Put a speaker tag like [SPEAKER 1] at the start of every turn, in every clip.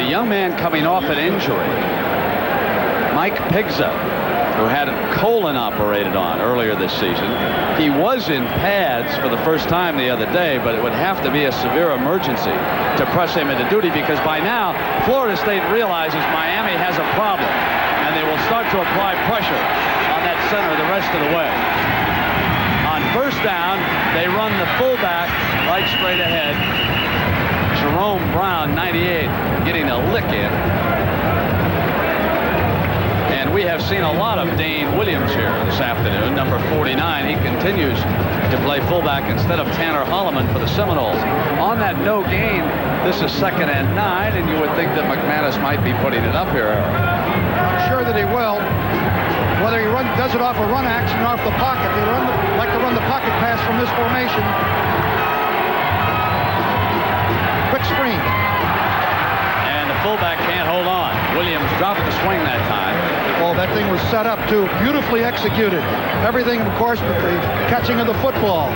[SPEAKER 1] a young man coming off an injury, Mike Pigza, who had a colon operated on earlier this season. He was in pads for the first time the other day, but it would have to be a severe emergency to press him into duty, because by now Florida State realizes Miami has a problem, and they will start to apply pressure on that center the rest of the way. On first down, they run the fullback right straight ahead. Jerome Brown, 98, getting a lick in. And we have seen a lot of Dane Williams here this afternoon, number 49. He continues to play fullback instead of Tanner Holloman for the Seminoles. On that no gain, this is 2nd and 9, and you would think that McManus might be putting it up here.
[SPEAKER 2] I'm sure that he will. Whether he does it off a run action or off the pocket, they like to run the pocket pass from this formation. Quick screen.
[SPEAKER 1] And the fullback can't hold on. Williams dropped the swing that time.
[SPEAKER 2] Well, that thing was set up too, beautifully executed. Everything, of course, but the catching of the football.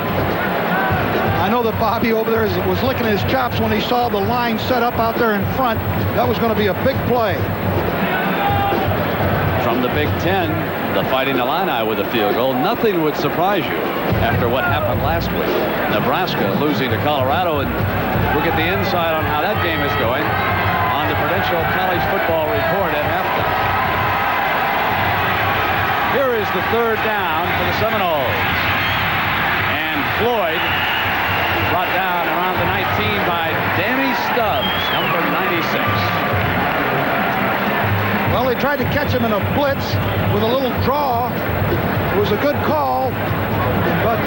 [SPEAKER 2] I know that Bobby over there was licking his chops when he saw the line set up out there in front. That was going to be a big play.
[SPEAKER 1] From the Big Ten, the Fighting Illini with a field goal. Nothing would surprise you after what happened last week. Nebraska losing to Colorado, and we'll get the insight on how that game is going on the Prudential College Football Report at halftime. Here is the 3rd down for the Seminoles. And Floyd brought down around the 19 by Danny Stubbs, number 96.
[SPEAKER 2] Well, they tried to catch him in a blitz with a little draw. It was a good call, but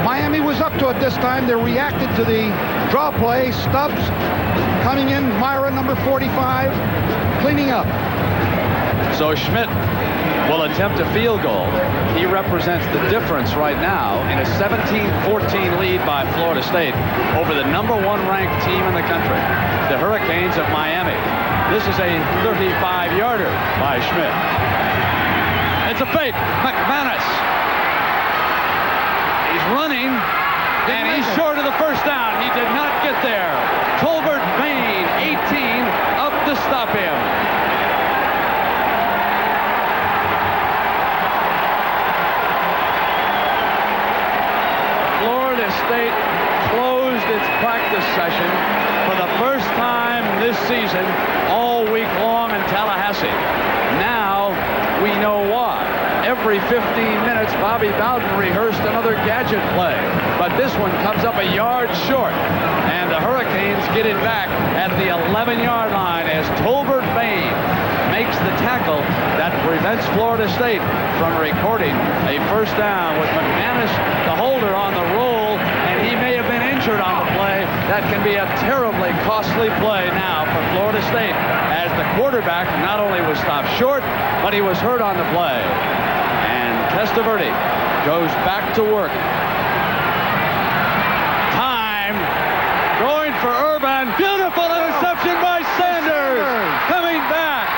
[SPEAKER 2] Miami was up to it this time. They reacted to the draw play. Stubbs coming in, Myra, number 45, cleaning up.
[SPEAKER 1] So Schmidt will attempt a field goal. He represents the difference right now in a 17-14 lead by Florida State over the number 1 ranked team in the country, the Hurricanes of Miami. This is a 35-yarder by Schmidt. It's a fake. McManus. He's running, and he's short of the first down. He did not get there. Tolbert Bain, 18, up to stop him. Florida State closed its practice session for the first time this season all week long in Tallahassee. Now we know why. Every 15 minutes, Bobby Bowden rehearsed another gadget play, but this one comes up a yard short, and the Hurricanes get it back at the 11-yard line as Tolbert Bain makes the tackle that prevents Florida State from recording a first down with McManus, the holder, on the roll, and he may have been injured on the play. That can be a terribly costly play now for Florida State, as the quarterback not only was stopped short, but he was hurt on the play. And Testaverde goes back to work. Time. Going for Urban. Beautiful interception by Sanders. Coming back.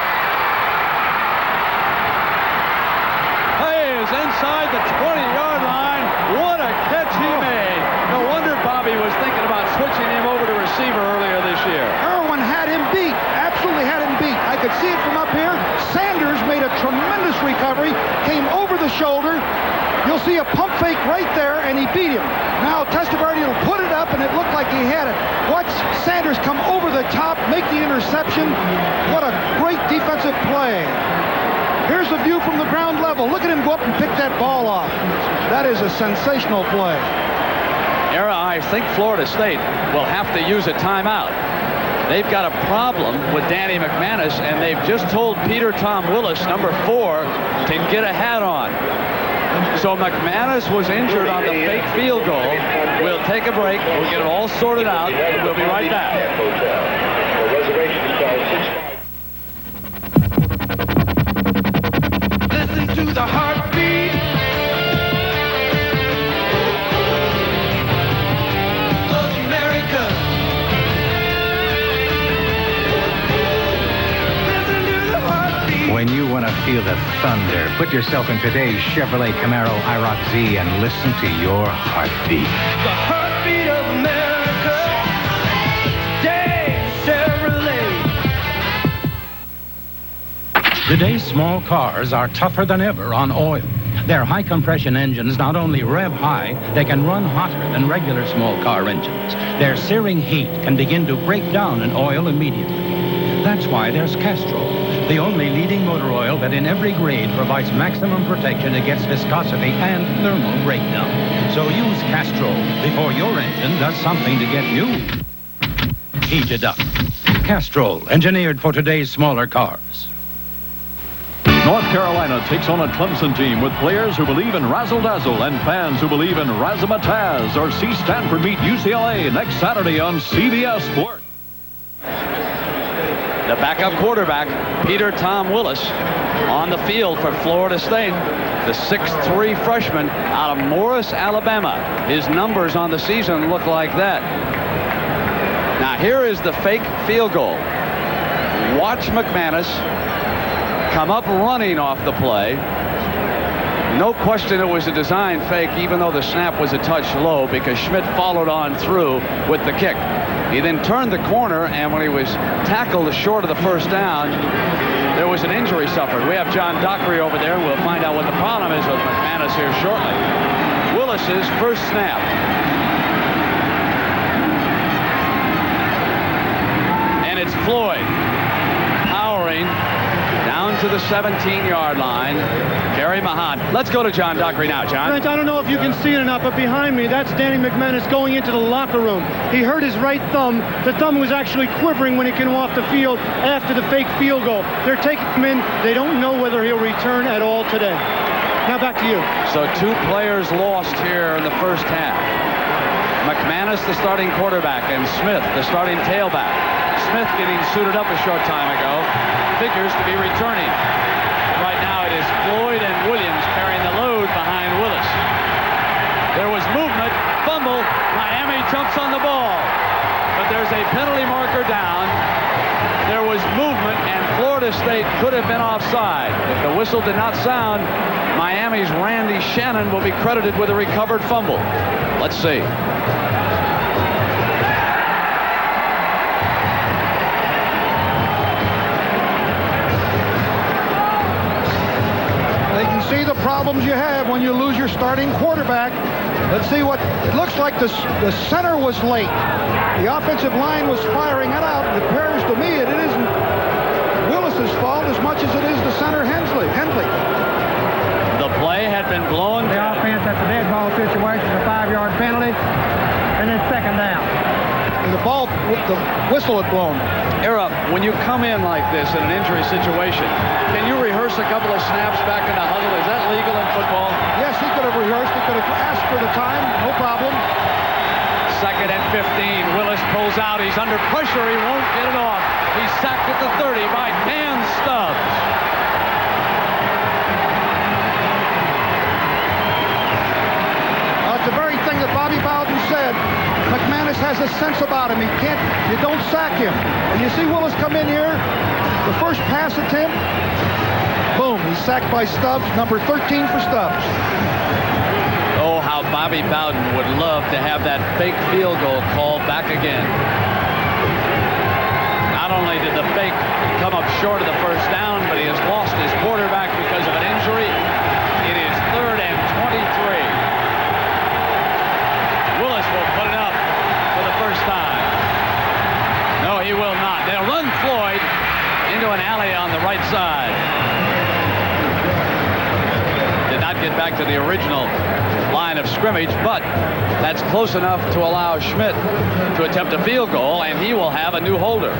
[SPEAKER 1] He is inside the 20-yard line. What a catch he made. No wonder Bobby was thinking about switching him over to receiver earlier this year.
[SPEAKER 2] Irwin had him beat. Absolutely had him beat. I could see it from up here. Sanders made a tremendous recovery. Came over the shoulder. You'll see a pump fake right there, and he beat him. Now Testaverde will put it up, and it looked like he had it. Watch Sanders come over the top, make the interception. What a great defensive play. Here's the view from the ground level. Look at him go up and pick that ball off. That is a sensational play.
[SPEAKER 1] Era, I think Florida State will have to use a timeout. They've got a problem with Danny McManus, and they've just told Peter Tom Willis, number 4, to get a hat on. So McManus was injured on the fake field goal. We'll take a break. We'll get it all sorted out, and we'll be right back.
[SPEAKER 3] Listen to the heartbeat of America. Listen to the heartbeat.
[SPEAKER 4] When you want to feel the thunder, put yourself in today's Chevrolet Camaro IROC Z and listen to your heartbeat.
[SPEAKER 3] The heartbeat of America. Dave Chevrolet.
[SPEAKER 4] Today's small cars are tougher than ever on oil. Their high-compression engines not only rev high, they can run hotter than regular small car engines. Their searing heat can begin to break down an oil immediately. That's why there's Castrol, the only leading motor oil that in every grade provides maximum protection against viscosity and thermal breakdown. So use Castrol before your engine does something to get you heated up. Castrol, engineered for today's smaller cars.
[SPEAKER 5] North Carolina takes on a Clemson team with players who believe in razzle-dazzle and fans who believe in razzmatazz. Or see Stanford meet UCLA next Saturday on CBS Sports.
[SPEAKER 1] The backup quarterback, Peter Tom Willis, on the field for Florida State. The 6'3" freshman out of Morris, Alabama. His numbers on the season look like that. Now here is the fake field goal. Watch McManus come up running off the play. No question it was a design fake, even though the snap was a touch low, because Schmidt followed on through with the kick. He then turned the corner, and when he was tackled short of the first down, there was an injury suffered. We have John Dockery over there, and we'll find out what the problem is with McManus here shortly. Willis's first snap. And it's Floyd powering down to the 17-yard line. Gary Mahan. Let's go to John Dockery now, John.
[SPEAKER 6] Brent, I don't know if you can see it or not, but behind me, that's Danny McManus going into the locker room. He hurt his right thumb. The thumb was actually quivering when he came off the field after the fake field goal. They're taking him in. They don't know whether he'll return at all today. Now back to you.
[SPEAKER 1] So 2 players lost here in the first half. McManus, the starting quarterback, and Smith, the starting tailback. Smith getting suited up a short time ago. Figures to be returning. Right now it is Floyd and Williams carrying the load behind Willis. There was movement, fumble, Miami jumps on the ball. But there's a penalty marker down. There was movement, and Florida State could have been offside. If the whistle did not sound, Miami's Randy Shannon will be credited with a recovered fumble. Let's see.
[SPEAKER 2] See the problems you have when you lose your starting quarterback. Let's see what it looks like. The center was late. The offensive line was firing it out. It appears to me it isn't Willis's fault as much as it is the center Hensley.
[SPEAKER 1] The play had been blown.
[SPEAKER 6] The offense at the dead ball situation, a 5-yard penalty, and then second down.
[SPEAKER 2] The whistle had blown.
[SPEAKER 1] Era, when you come in like this in an injury situation, can you rehearse a couple of snaps back in the huddle? Is that legal in football?
[SPEAKER 2] Yes, he could have rehearsed. He could have asked for the time. No problem.
[SPEAKER 1] 2nd and 15. Willis pulls out. He's under pressure. He won't get it off. He's sacked at the 30 by Dan Stubbs.
[SPEAKER 2] It's the very thing that Bobby Bowden said. McManus has a sense about him. You don't sack him. And you see Willis come in here, the first pass attempt, boom, he's sacked by Stubbs, number 13 for Stubbs.
[SPEAKER 1] Oh, how Bobby Bowden would love to have that fake field goal called back again. Not only did the fake come up short of the first down, but he has lost his quarterback because of an injury. It is 3rd and 23. Willis will put it up for the first time. No, he will not. They'll run Floyd into an alley on the right side. Did not get back to the original line of scrimmage, but that's close enough to allow Schmidt to attempt a field goal, and he will have a new holder.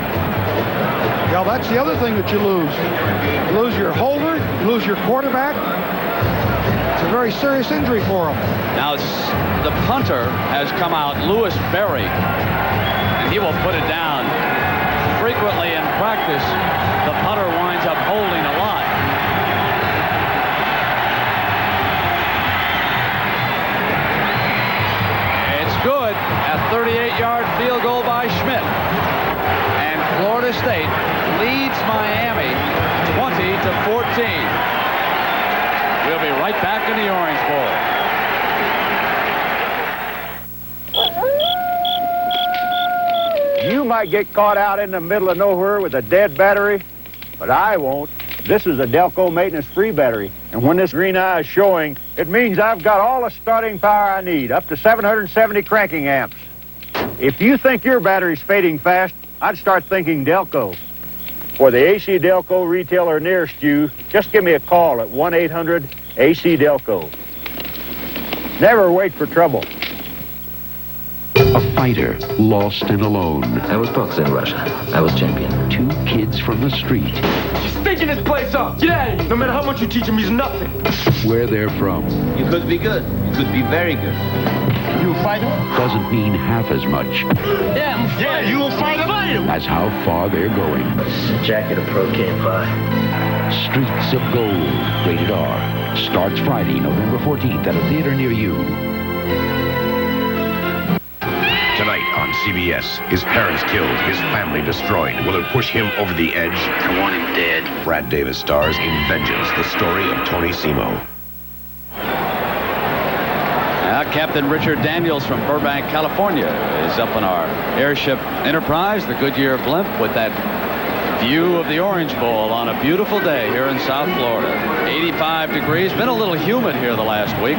[SPEAKER 2] Yeah, that's the other thing that you lose. You lose your holder, you lose your quarterback. It's a very serious injury for him.
[SPEAKER 1] Now the punter has come out, Lewis Berry, and he will put it down. Frequently in practice, the punter winds up holding a lot. It's good. A 38-yard field goal by Schmidt. And Florida State leads Miami 20-14. We'll be right back in the Orange Bowl.
[SPEAKER 7] You might get caught out in the middle of nowhere with a dead battery, but I won't. This is a Delco maintenance-free battery, and when this green eye is showing, it means I've got all the starting power I need, up to 770 cranking amps. If you think your battery's fading fast, I'd start thinking Delco. For the AC Delco retailer nearest you, just give me a call at 1-800-AC-DELCO. Never wait for trouble.
[SPEAKER 8] A fighter, lost and alone.
[SPEAKER 9] I was boxing in Russia. I was champion.
[SPEAKER 8] 2 kids from the street.
[SPEAKER 3] He's stinking this place up. Get out of here. No matter how much you teach him, he's nothing.
[SPEAKER 8] Where they're from.
[SPEAKER 9] You could be good. You could be very good.
[SPEAKER 3] You a fighter?
[SPEAKER 8] Doesn't mean half as much
[SPEAKER 3] Yeah, you a fighter?
[SPEAKER 8] as how far they're going.
[SPEAKER 9] Jacket of protein pie.
[SPEAKER 8] Streets of Gold, rated R. Starts Friday, November 14th at a theater near you.
[SPEAKER 10] Tonight on CBS, his parents killed, his family destroyed. Will it push him over the edge?
[SPEAKER 9] I want him dead.
[SPEAKER 10] Brad Davis stars in Vengeance, the story of Tony Simo.
[SPEAKER 1] Now, Captain Richard Daniels from Burbank, California, is up on our airship Enterprise, the Goodyear blimp, with that view of the Orange Bowl on a beautiful day here in South Florida. 85 degrees. Been a little humid here the last week.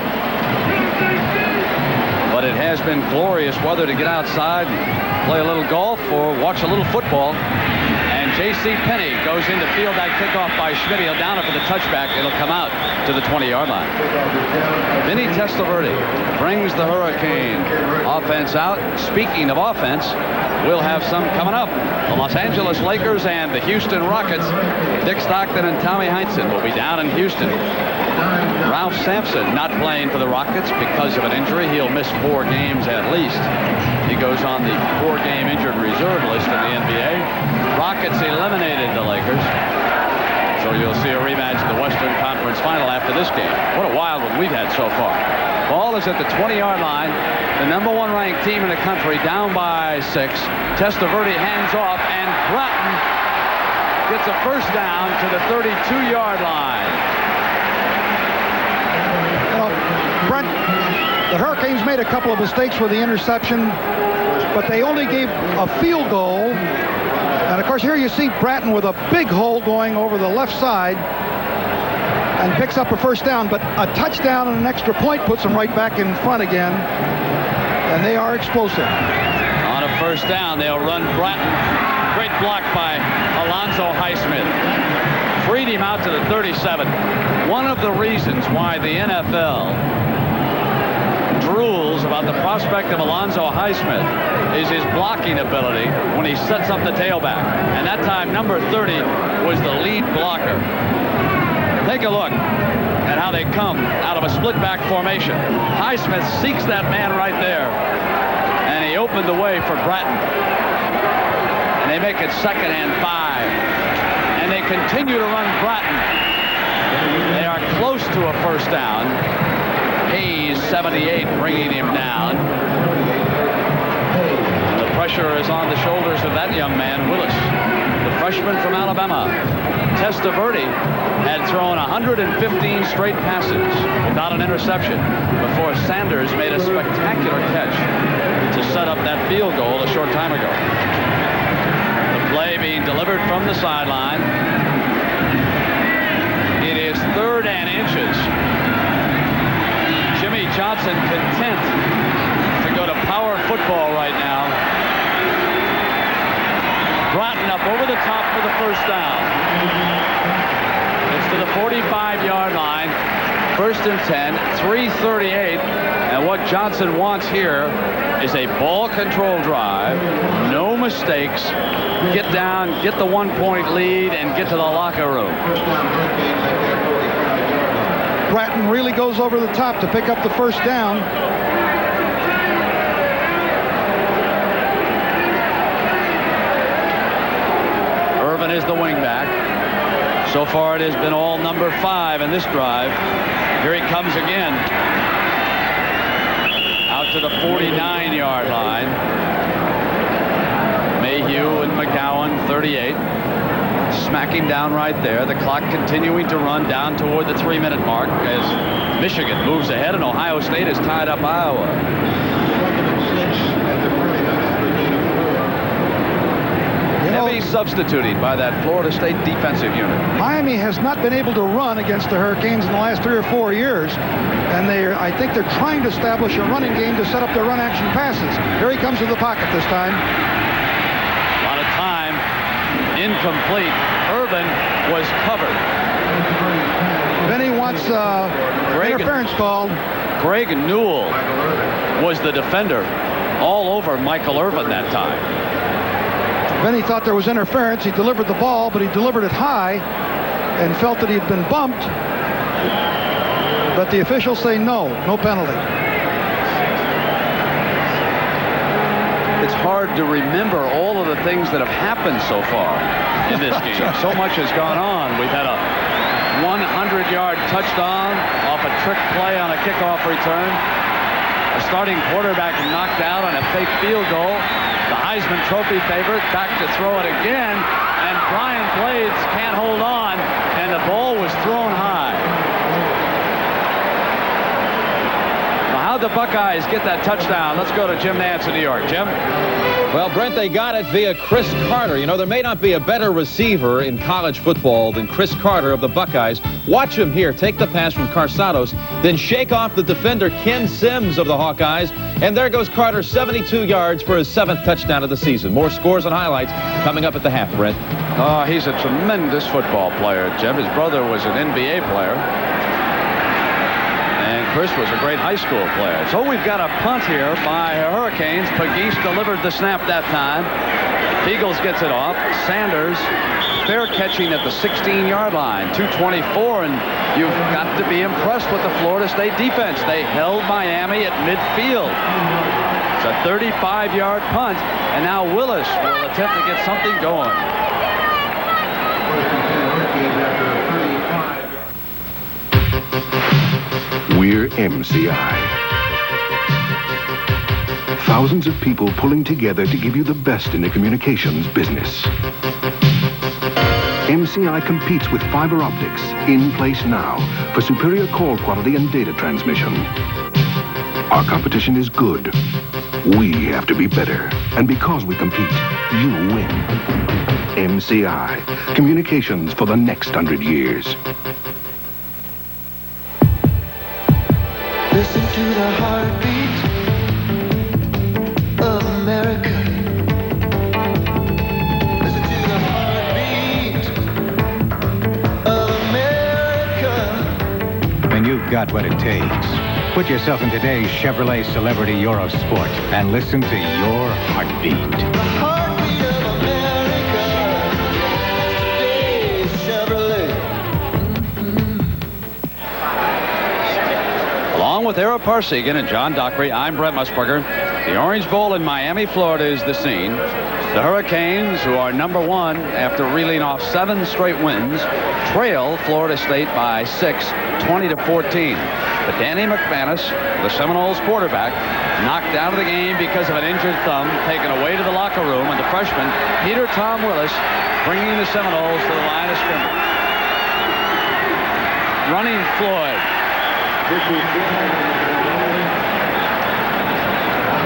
[SPEAKER 1] But it has been glorious weather to get outside and play a little golf or watch a little football. And J.C. Penney goes in to field that kickoff by Schmidt. He'll down it for the touchback. It'll come out to the 20-yard line. Vinny Testaverde brings the Hurricane offense out. Speaking of offense, we'll have some coming up. The Los Angeles Lakers and the Houston Rockets. Dick Stockton and Tommy Heinsohn will be down in Houston. Ralph Sampson not playing for the Rockets because of an injury. He'll miss 4 games at least. He goes on the 4-game injured reserve list in the NBA. Rockets eliminated the Lakers. So you'll see a rematch in the Western Conference Final after this game. What a wild one we've had so far. Ball is at the 20-yard line. The number 1 ranked team in the country down by 6. Testaverde hands off, and Bratton gets a first down to the 32-yard line.
[SPEAKER 2] Brent, the Hurricanes made a couple of mistakes with the interception, but they only gave a field goal. And of course, here you see Bratton with a big hole going over the left side and picks up a first down, but a touchdown and an extra point puts them right back in front again, and they are explosive.
[SPEAKER 1] On a first down, they'll run Bratton. Great block by Alonzo Highsmith. Freed him out to the 37. One of the reasons why the NFL drools about the prospect of Alonzo Highsmith is his blocking ability when he sets up the tailback. And that time, number 30 was the lead blocker. Take a look at how they come out of a split back formation. Highsmith seeks that man right there, and he opened the way for Bratton. And they make it 2nd and 5. And they continue to run Bratton. They are close to a first down. Hayes, 78, bringing him down. The pressure is on the shoulders of that young man, Willis, the freshman from Alabama. Testaverde had thrown 115 straight passes without an interception before Sanders made a spectacular catch to set up that field goal a short time ago. The play being delivered from the sideline. It is 3rd and inches. Jimmy Johnson content to go to power football right now. Bratton up over the top for the first down. It's to the 45-yard line. 1st and 10, 3:38. And what Johnson wants here is a ball control drive, no mistakes, get down, get the 1-point lead, and get to the locker room.
[SPEAKER 2] Bratton really goes over the top to pick up the first down.
[SPEAKER 1] Irvin is the wingback. So far it has been all number 5 in this drive. Here he comes again. Out to the 49-yard line. Mayhew and McGowan, 38. Smacking down right there. The clock continuing to run down toward the 3-minute mark as Michigan moves ahead and Ohio State has tied up Iowa. Heavy substituting by that Florida State defensive unit.
[SPEAKER 2] Miami has not been able to run against the Hurricanes in the last 3 or 4 years, and I think they're trying to establish a running game to set up their run-action passes. Here he comes to the pocket this time.
[SPEAKER 1] A lot of time. Incomplete. Irvin was covered.
[SPEAKER 2] Then he wants interference called.
[SPEAKER 1] Greg Newell was the defender all over Michael Irvin that time.
[SPEAKER 2] Then he thought there was interference. He delivered the ball, but he delivered it high and felt that he had been bumped. But the officials say no penalty.
[SPEAKER 1] It's hard to remember all of the things that have happened so far in this game. So much has gone on. We've had a 100-yard touchdown off a trick play on a kickoff return. A starting quarterback knocked out on a fake field goal. The Heisman Trophy favorite back to throw it again, and Brian Blades can't hold on, and the ball was thrown high. Well, how'd the Buckeyes get that touchdown? Let's go to Jim Nantz in New York. Jim?
[SPEAKER 11] Well, Brent, they got it via Chris Carter. You know, there may not be a better receiver in college football than Chris Carter of the Buckeyes. Watch him here. Take the pass from Carsados, then shake off the defender Ken Sims of the Hawkeyes. And there goes Carter, 72 yards for his 7th touchdown of the season. More scores and highlights coming up at the half, Brent.
[SPEAKER 1] Oh, he's a tremendous football player, Jim. His brother was an NBA player. Chris was a great high school player. So we've got a punt here by Hurricanes. Pegues delivered the snap that time. Eagles gets it off. Sanders fair catching at the 16-yard line. 2:24, and you've got to be impressed with the Florida State defense. They held Miami at midfield. It's a 35-yard punt, and now Willis will attempt to get something going.
[SPEAKER 10] We're MCI. Thousands of people pulling together to give you the best in the communications business. MCI competes with fiber optics in place now for superior call quality and data transmission. Our competition is good. We have to be better. And because we compete, you win. MCI. Communications for the next 100 years.
[SPEAKER 12] Listen to the heartbeat of America. Listen to the heartbeat of America.
[SPEAKER 13] When you've got what it takes, put yourself in today's Chevrolet Celebrity Eurosport and listen to your heartbeat.
[SPEAKER 12] The heartbeat of America. Today's Chevrolet.
[SPEAKER 1] Along with Ara Parseghian and John Dockery, I'm Brent Musburger. The Orange Bowl in Miami, Florida is the scene. The Hurricanes, who are number 1 after reeling off 7 straight wins, trail Florida State by 6, 20-14. But Danny McManus, the Seminoles quarterback, knocked out of the game because of an injured thumb, taken away to the locker room, and the freshman, Peter Tom Willis, bringing the Seminoles to the line of scrimmage. Running Floyd.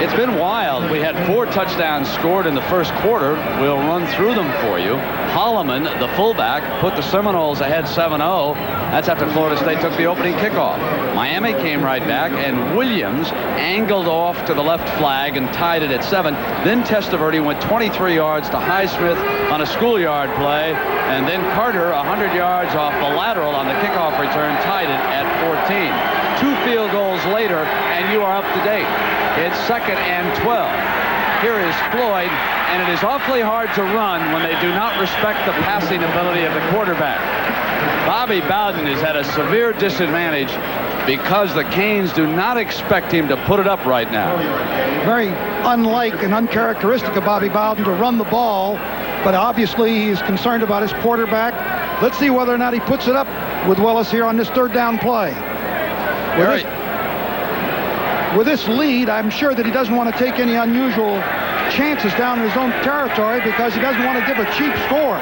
[SPEAKER 1] It's been wild. We had 4 touchdowns scored in the first quarter. We'll run through them for you. Holloman, the fullback, put the Seminoles ahead 7-0. That's after Florida State took the opening kickoff. Miami came right back, and Williams angled off to the left flag and tied it at 7. Then Testaverde went 23 yards to Highsmith on a schoolyard play, and then Carter 100 yards off the lateral on the kickoff return tied it at 14. 2 field goals later, and you are up to date. It's 2nd and 12. Here is Floyd, and it is awfully hard to run when they do not respect the passing ability of the quarterback. Bobby Bowden has had a severe disadvantage because the Canes do not expect him to put it up right now.
[SPEAKER 2] Very unlike and uncharacteristic of Bobby Bowden to run the ball, but obviously he's concerned about his quarterback. Let's see whether or not he puts it up with Willis here on this 3rd down play. With this lead, I'm sure that he doesn't want to take any unusual chances down in his own territory because he doesn't want to give a cheap score.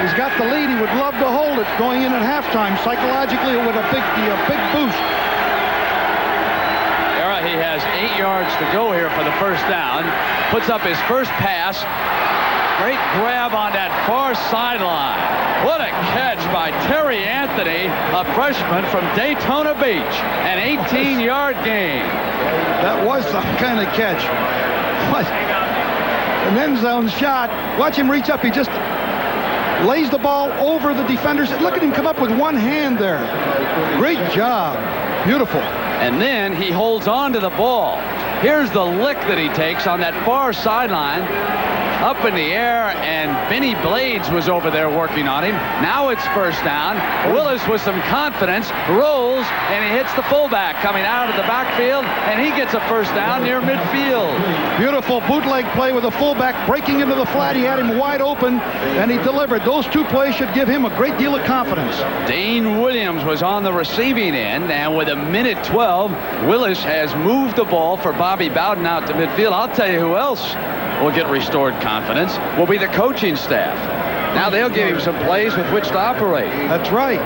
[SPEAKER 2] He's got the lead. He would love to hold it going in at halftime. Psychologically, it would be a big boost.
[SPEAKER 1] He has 8 yards to go here for the first down. Puts up his first pass. Great grab on that far sideline. What a catch by Terry Anthony, a freshman from Daytona Beach. An 18-yard gain.
[SPEAKER 2] That was some kind of catch. What? An end zone shot. Watch him reach up. He just lays the ball over the defenders. Look at him come up with one hand there. Great job. Beautiful.
[SPEAKER 1] And then he holds on to the ball. Here's the lick that he takes on that far sideline. Up in the air, and Benny Blades was over there working on him. Now it's first down. Willis with some confidence rolls, and he hits the fullback coming out of the backfield, and he gets a first down near midfield.
[SPEAKER 2] Beautiful bootleg play with the fullback breaking into the flat. He had him wide open, and he delivered. Those two plays should give him a great deal of confidence.
[SPEAKER 1] Dane Williams was on the receiving end, and with 1:12, Willis has moved the ball for Bobby Bowden out to midfield. I'll tell you who else will get restored confidence will be the coaching staff. Now they'll give him some plays with which to operate.
[SPEAKER 2] That's right.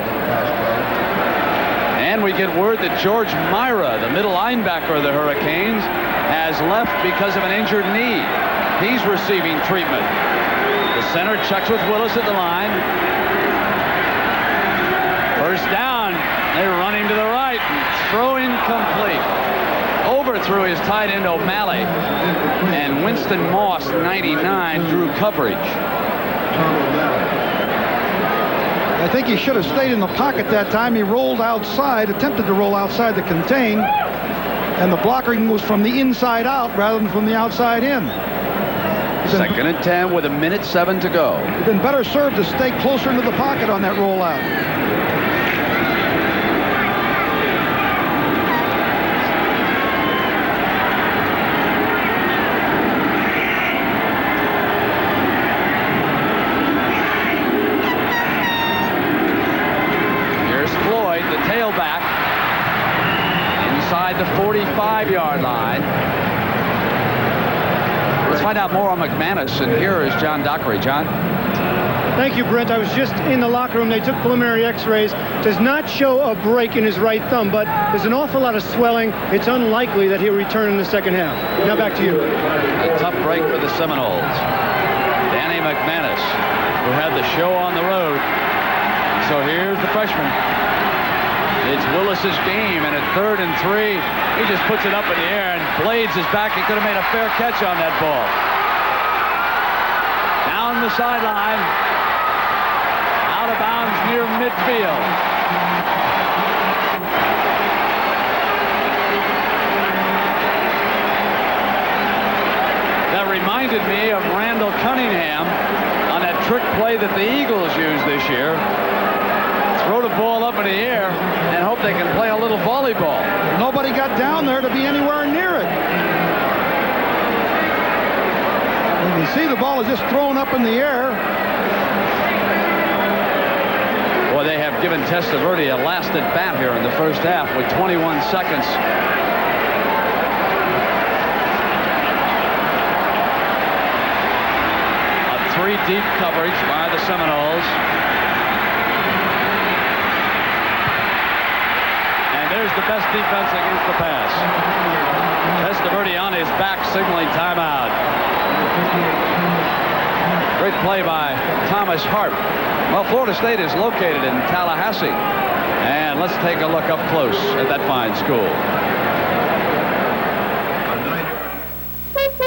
[SPEAKER 1] And we get word that George Myra, the middle linebacker of the Hurricanes, has left because of an injured knee. He's receiving treatment. The center checks with Willis at the line. First down. They run him to the right. Throw incomplete. Overthrew his tight end O'Malley, and Winston Moss, 99, drew coverage.
[SPEAKER 2] I think he should have stayed in the pocket that time. He rolled outside, attempted to roll outside to contain, and the blocking was from the inside out rather than from the outside in.
[SPEAKER 1] Second and 10 with 1:07 to go.
[SPEAKER 2] He'd been better served to stay closer into the pocket on that rollout.
[SPEAKER 1] The 45-yard line. Let's find out more on McManus, and here is John Dockery. John?
[SPEAKER 6] Thank you, Brent. I was just in the locker room. They took preliminary x-rays. Does not show a break in his right thumb, but there's an awful lot of swelling. It's unlikely that he'll return in the second half. Now back to you.
[SPEAKER 1] A tough break for the Seminoles. Danny McManus, who had the show on the road. So here's the freshman. It's Willis's game, and at 3rd and 3, he just puts it up in the air, and Blades is back. He could have made a fair catch on that ball. Down the sideline, out of bounds near midfield. That reminded me of Randall Cunningham on that trick play that the Eagles used this year. Throw the ball up in the air and hope they can play a little volleyball.
[SPEAKER 2] Nobody got down there to be anywhere near it. You can see the ball is just thrown up in the air.
[SPEAKER 1] Boy, they have given Testaverde a last at bat here in the first half with 21 seconds. A 3-deep coverage by the Seminoles. There's the best defense against the pass. Testaverde on his back, signaling timeout. Great play by Thomas Hart. Well, Florida State is located in Tallahassee. And let's take a look up close at that fine school.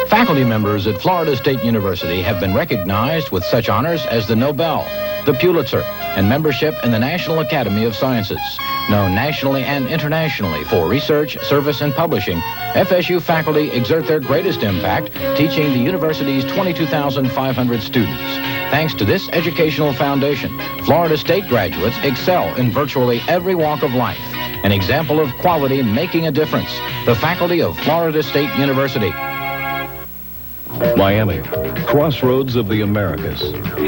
[SPEAKER 8] Faculty members at Florida State University have been recognized with such honors as the Nobel, the Pulitzer, and membership in the National Academy of Sciences. Known nationally and internationally for research, service, and publishing, FSU faculty exert their greatest impact teaching the university's 22,500 students. Thanks to this educational foundation, Florida State graduates excel in virtually every walk of life. An example of quality making a difference. The faculty of Florida State University.
[SPEAKER 5] Miami, crossroads of the Americas.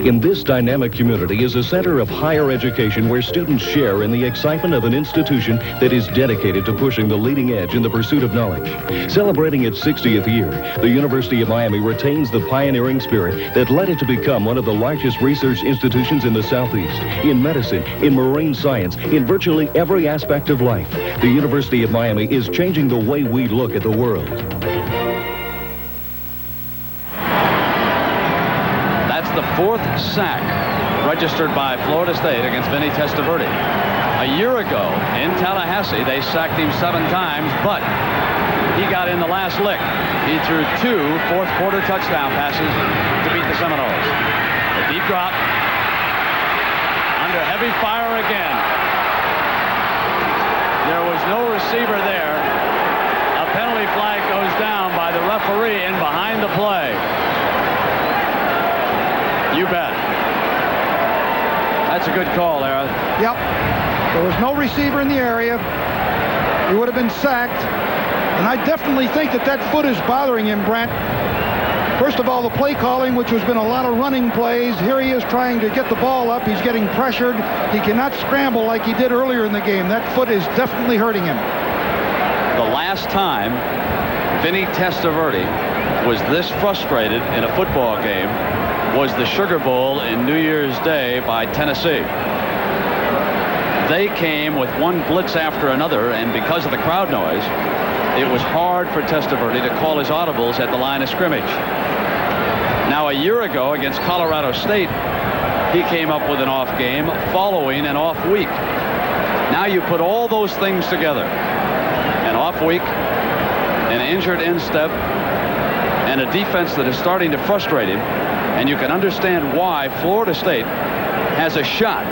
[SPEAKER 5] In this dynamic community is a center of higher education where students share in the excitement of an institution that is dedicated to pushing the leading edge in the pursuit of knowledge. Celebrating its 60th year, the University of Miami retains the pioneering spirit that led it to become one of the largest research institutions in the Southeast, in medicine, in marine science, in virtually every aspect of life. The University of Miami is changing the way we look at the world.
[SPEAKER 1] 4th sack registered by Florida State against Vinny Testaverde. A year ago in Tallahassee, they sacked him 7 times, but he got in the last lick. He threw 2 fourth-quarter touchdown passes to beat the Seminoles. A deep drop. Under heavy fire again. There was no receiver there. A penalty flag goes down by the referee in behind the play. You bet. That's a good call, Era.
[SPEAKER 2] Yep. There was no receiver in the area. He would have been sacked. And I definitely think that foot is bothering him, Brent. First of all, the play calling, which has been a lot of running plays. Here he is trying to get the ball up. He's getting pressured. He cannot scramble like he did earlier in the game. That foot is definitely hurting him.
[SPEAKER 1] The last time Vinny Testaverde was this frustrated in a football game was the Sugar Bowl in New Year's Day by Tennessee. They came with one blitz after another, and because of the crowd noise, it was hard for Testaverde to call his audibles at the line of scrimmage. Now, a year ago against Colorado State, he came up with an off game following an off week. Now you put all those things together. An off week, an injured instep, and a defense that is starting to frustrate him. And you can understand why Florida State has a shot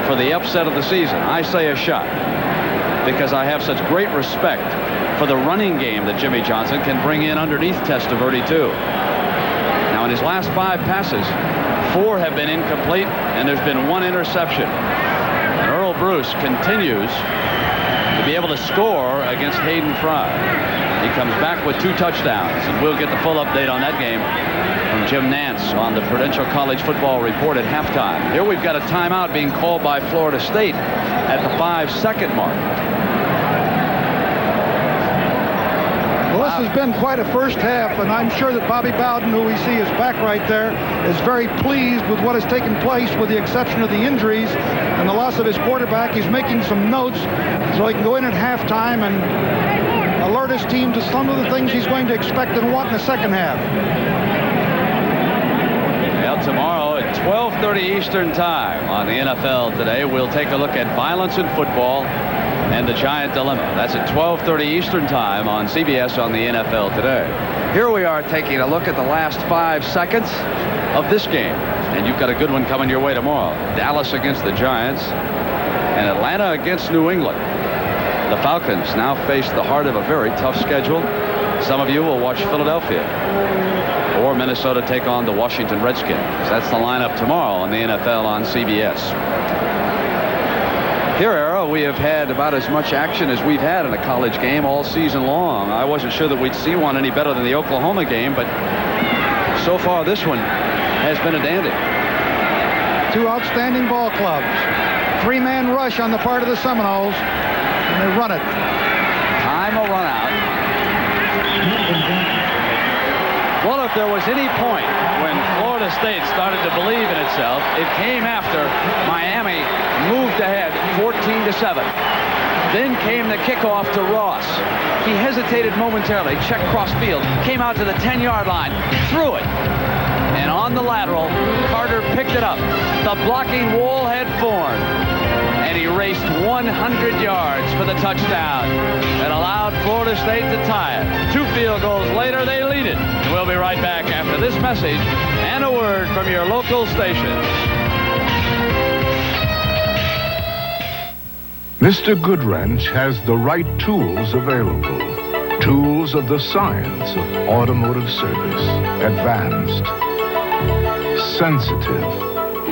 [SPEAKER 1] for the upset of the season. I say a shot because I have such great respect for the running game that Jimmy Johnson can bring in underneath Testaverde too. Now in his last 5 passes, 4 have been incomplete and there's been 1 interception. And Earl Bruce continues to be able to score against Hayden Fry. He comes back with 2 touchdowns, and we'll get the full update on that game from Jim Nance on the Prudential College Football Report at halftime. Here we've got a timeout being called by Florida State at the 5-second mark.
[SPEAKER 2] Well, this has been quite a first half, and I'm sure that Bobby Bowden, who we see is back right there, is very pleased with what has taken place, with the exception of the injuries and the loss of his quarterback. He's making some notes so he can go in at halftime and alert his team to some of the things he's going to expect and want in the second half.
[SPEAKER 1] Well, tomorrow at 12:30 Eastern Time on the NFL Today, we'll take a look at violence in football and the Giant Dilemma. That's at 12:30 Eastern Time on CBS on the NFL Today. Here we are taking a look at the last 5 seconds of this game. And you've got a good one coming your way tomorrow. Dallas against the Giants and Atlanta against New England. The Falcons now face the heart of a very tough schedule. Some of you will watch Philadelphia or Minnesota take on the Washington Redskins. That's the lineup tomorrow on the NFL on CBS. Here, Era, we have had about as much action as we've had in a college game all season long. I wasn't sure that we'd see one any better than the Oklahoma game, but so far this one has been a dandy.
[SPEAKER 2] 2 outstanding ball clubs. 3-man rush on the part of the Seminoles, and they run it.
[SPEAKER 1] Time will run out. Well, if there was any point when Florida State started to believe in itself, it came after Miami moved ahead 14-7. Then came the kickoff to Ross. He hesitated momentarily, checked cross field, came out to the 10-yard line, threw it. And on the lateral, Carter picked it up. The blocking wall had formed. And he raced 100 yards for the touchdown that allowed Florida State to tie it. 2 field goals later, they lead it. And we'll be right back after this message and a word from your local stations.
[SPEAKER 10] Mr. Goodwrench has the right tools available. Tools of the science of automotive service. Advanced, sensitive,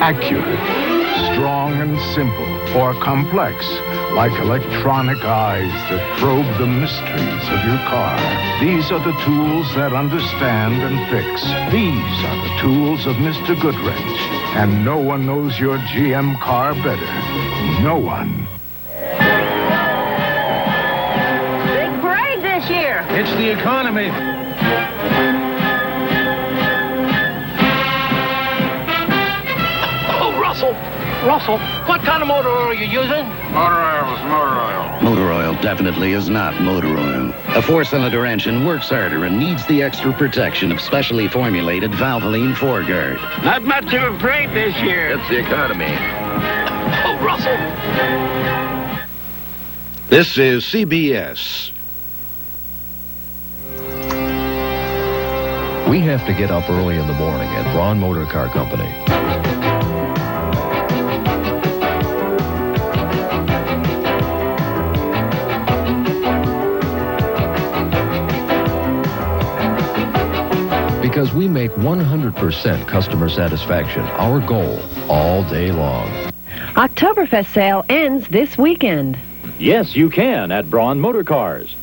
[SPEAKER 10] accurate, strong and simple, or complex, like electronic eyes that probe the mysteries of your car. These are the tools that understand and fix. These are the tools of Mr. Goodwrench. And no one knows your GM car better. No one.
[SPEAKER 14] Big parade this year.
[SPEAKER 3] It's the economy.
[SPEAKER 14] Oh, Russell.
[SPEAKER 3] Russell, what kind of motor oil are you using?
[SPEAKER 15] Motor oil is motor oil.
[SPEAKER 9] Motor oil definitely is not motor oil. A 4-cylinder engine works harder and needs the extra protection of specially formulated Valvoline 4Guard.
[SPEAKER 15] Not much of a freight this year.
[SPEAKER 9] It's the economy.
[SPEAKER 3] Oh, Russell.
[SPEAKER 10] This is CBS.
[SPEAKER 16] We have to get up early in the morning at Braun Motor Car Company. Because we make 100% customer satisfaction our goal all day long.
[SPEAKER 17] Oktoberfest sale ends this weekend.
[SPEAKER 5] Yes, you can at Braun Motor Cars.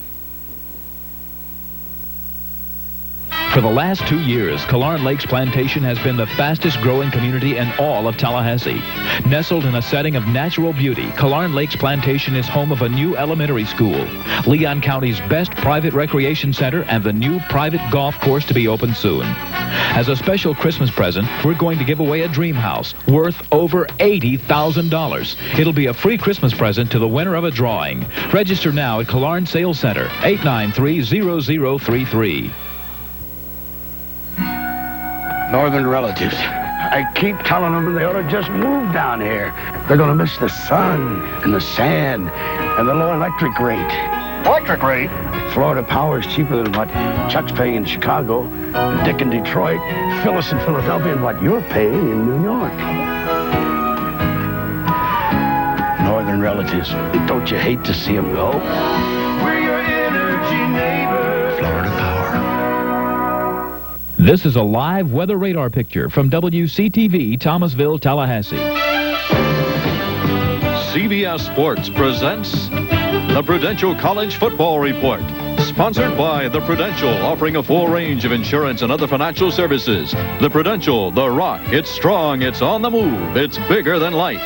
[SPEAKER 18] For the last 2 years, Killearn Lakes Plantation has been the fastest growing community in all of Tallahassee. Nestled in a setting of natural beauty, Killearn Lakes Plantation is home of a new elementary school, Leon County's best private recreation center, and the new private golf course to be open soon. As a special Christmas present, we're going to give away a dream house worth over $80,000. It'll be a free Christmas present to the winner of a drawing. Register now at Killearn Sales Center, 893-0033.
[SPEAKER 15] Northern relatives. I keep telling them they ought to just move down here. They're going to miss the sun and the sand and the low electric rate. Electric rate? Florida Power is cheaper than what Chuck's paying in Chicago, and Dick in Detroit, Phyllis in Philadelphia, and what you're paying in New York. Northern relatives, don't you hate to see them go? We're your energy neighbor. Florida Power.
[SPEAKER 18] This is a live weather radar picture from WCTV, Thomasville, Tallahassee.
[SPEAKER 5] CBS Sports presents the Prudential College Football Report. Sponsored by The Prudential, offering a full range of insurance and other financial services. The Prudential, The Rock. It's strong, it's on the move, it's bigger than life.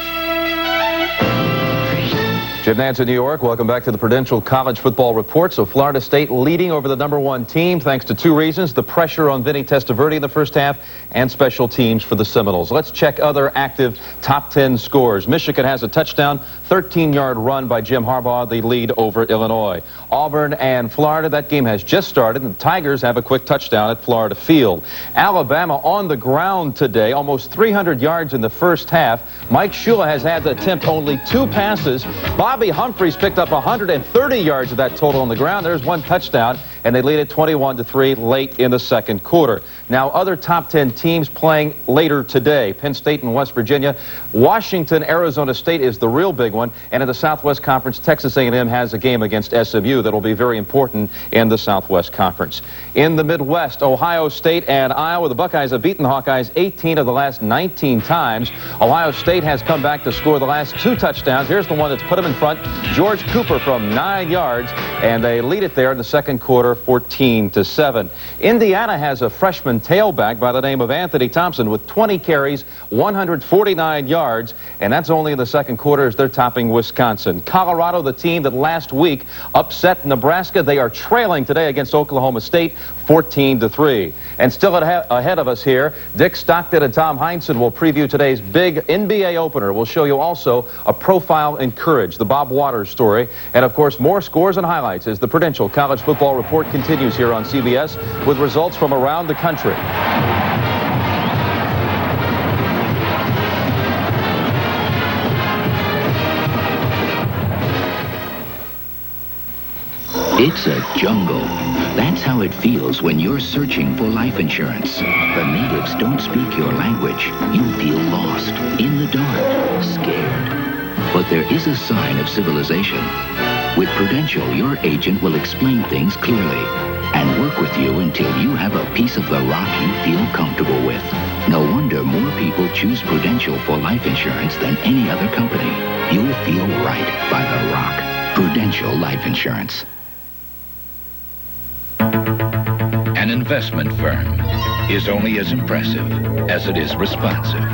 [SPEAKER 11] Jim Nance in New York. Welcome back to the Prudential College Football Report. So Florida State leading over the #1 team thanks to 2 reasons: the pressure on Vinny Testaverde in the first half and special teams for the Seminoles. Let's check other active top 10 scores. Michigan has a touchdown, 13-yard run by Jim Harbaugh, the lead over Illinois. Auburn and Florida, that game has just started, and the Tigers have a quick touchdown at Florida Field. Alabama on the ground today, almost 300 yards in the first half. Mike Shula has had to attempt only 2 passes. Bobby Humphries picked up 130 yards of that total on the ground. There's 1 touchdown, and they lead it 21-3 late in the second quarter. Now, other top 10 teams playing later today: Penn State and West Virginia. Washington, Arizona State is the real big one. And in the Southwest Conference, Texas A&M has a game against SMU that will be very important in the Southwest Conference. In the Midwest, Ohio State and Iowa. The Buckeyes have beaten the Hawkeyes 18 of the last 19 times. Ohio State has come back to score the last 2 touchdowns. Here's the one that's put them in front. George Cooper from 9 yards, and they lead it there in the second quarter, 14-7. Indiana has a freshman tailback by the name of Anthony Thompson with 20 carries, 149 yards, and that's only in the second quarter as they're topping Wisconsin. Colorado, the team that last week upset Nebraska, they are trailing today against Oklahoma State, 14-3. And still ahead of us here, Dick Stockton and Tom Heinsohn will preview today's big NBA opener. We'll show you also a profile in courage, the Bob Waters story, and of course more scores and highlights as the Prudential College Football Report continues here on CBS with results from around the country.
[SPEAKER 19] It's a jungle. That's how it feels when you're searching for life insurance. The natives don't speak your language. You feel lost, in the dark, scared. But there is a sign of civilization. With Prudential, your agent will explain things clearly and work with you until you have a piece of the rock you feel comfortable with. No wonder more people choose Prudential for life insurance than any other company. You'll feel right by the rock. Prudential Life Insurance.
[SPEAKER 8] An investment firm is only as impressive as it is responsive.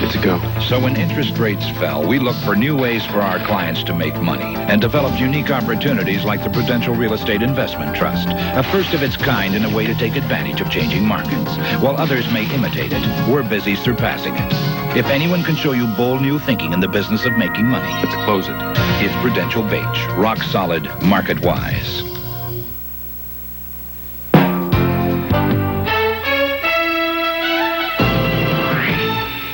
[SPEAKER 10] Good to go.
[SPEAKER 8] So when interest rates fell, we looked for new ways for our clients to make money and developed unique opportunities like the Prudential Real Estate Investment Trust, a first of its kind in a way to take advantage of changing markets. While others may imitate it, we're busy surpassing it.
[SPEAKER 20] If anyone can show you bold new thinking in the business of making money, let's close it. It's Prudential Bache. Rock solid, market-wise.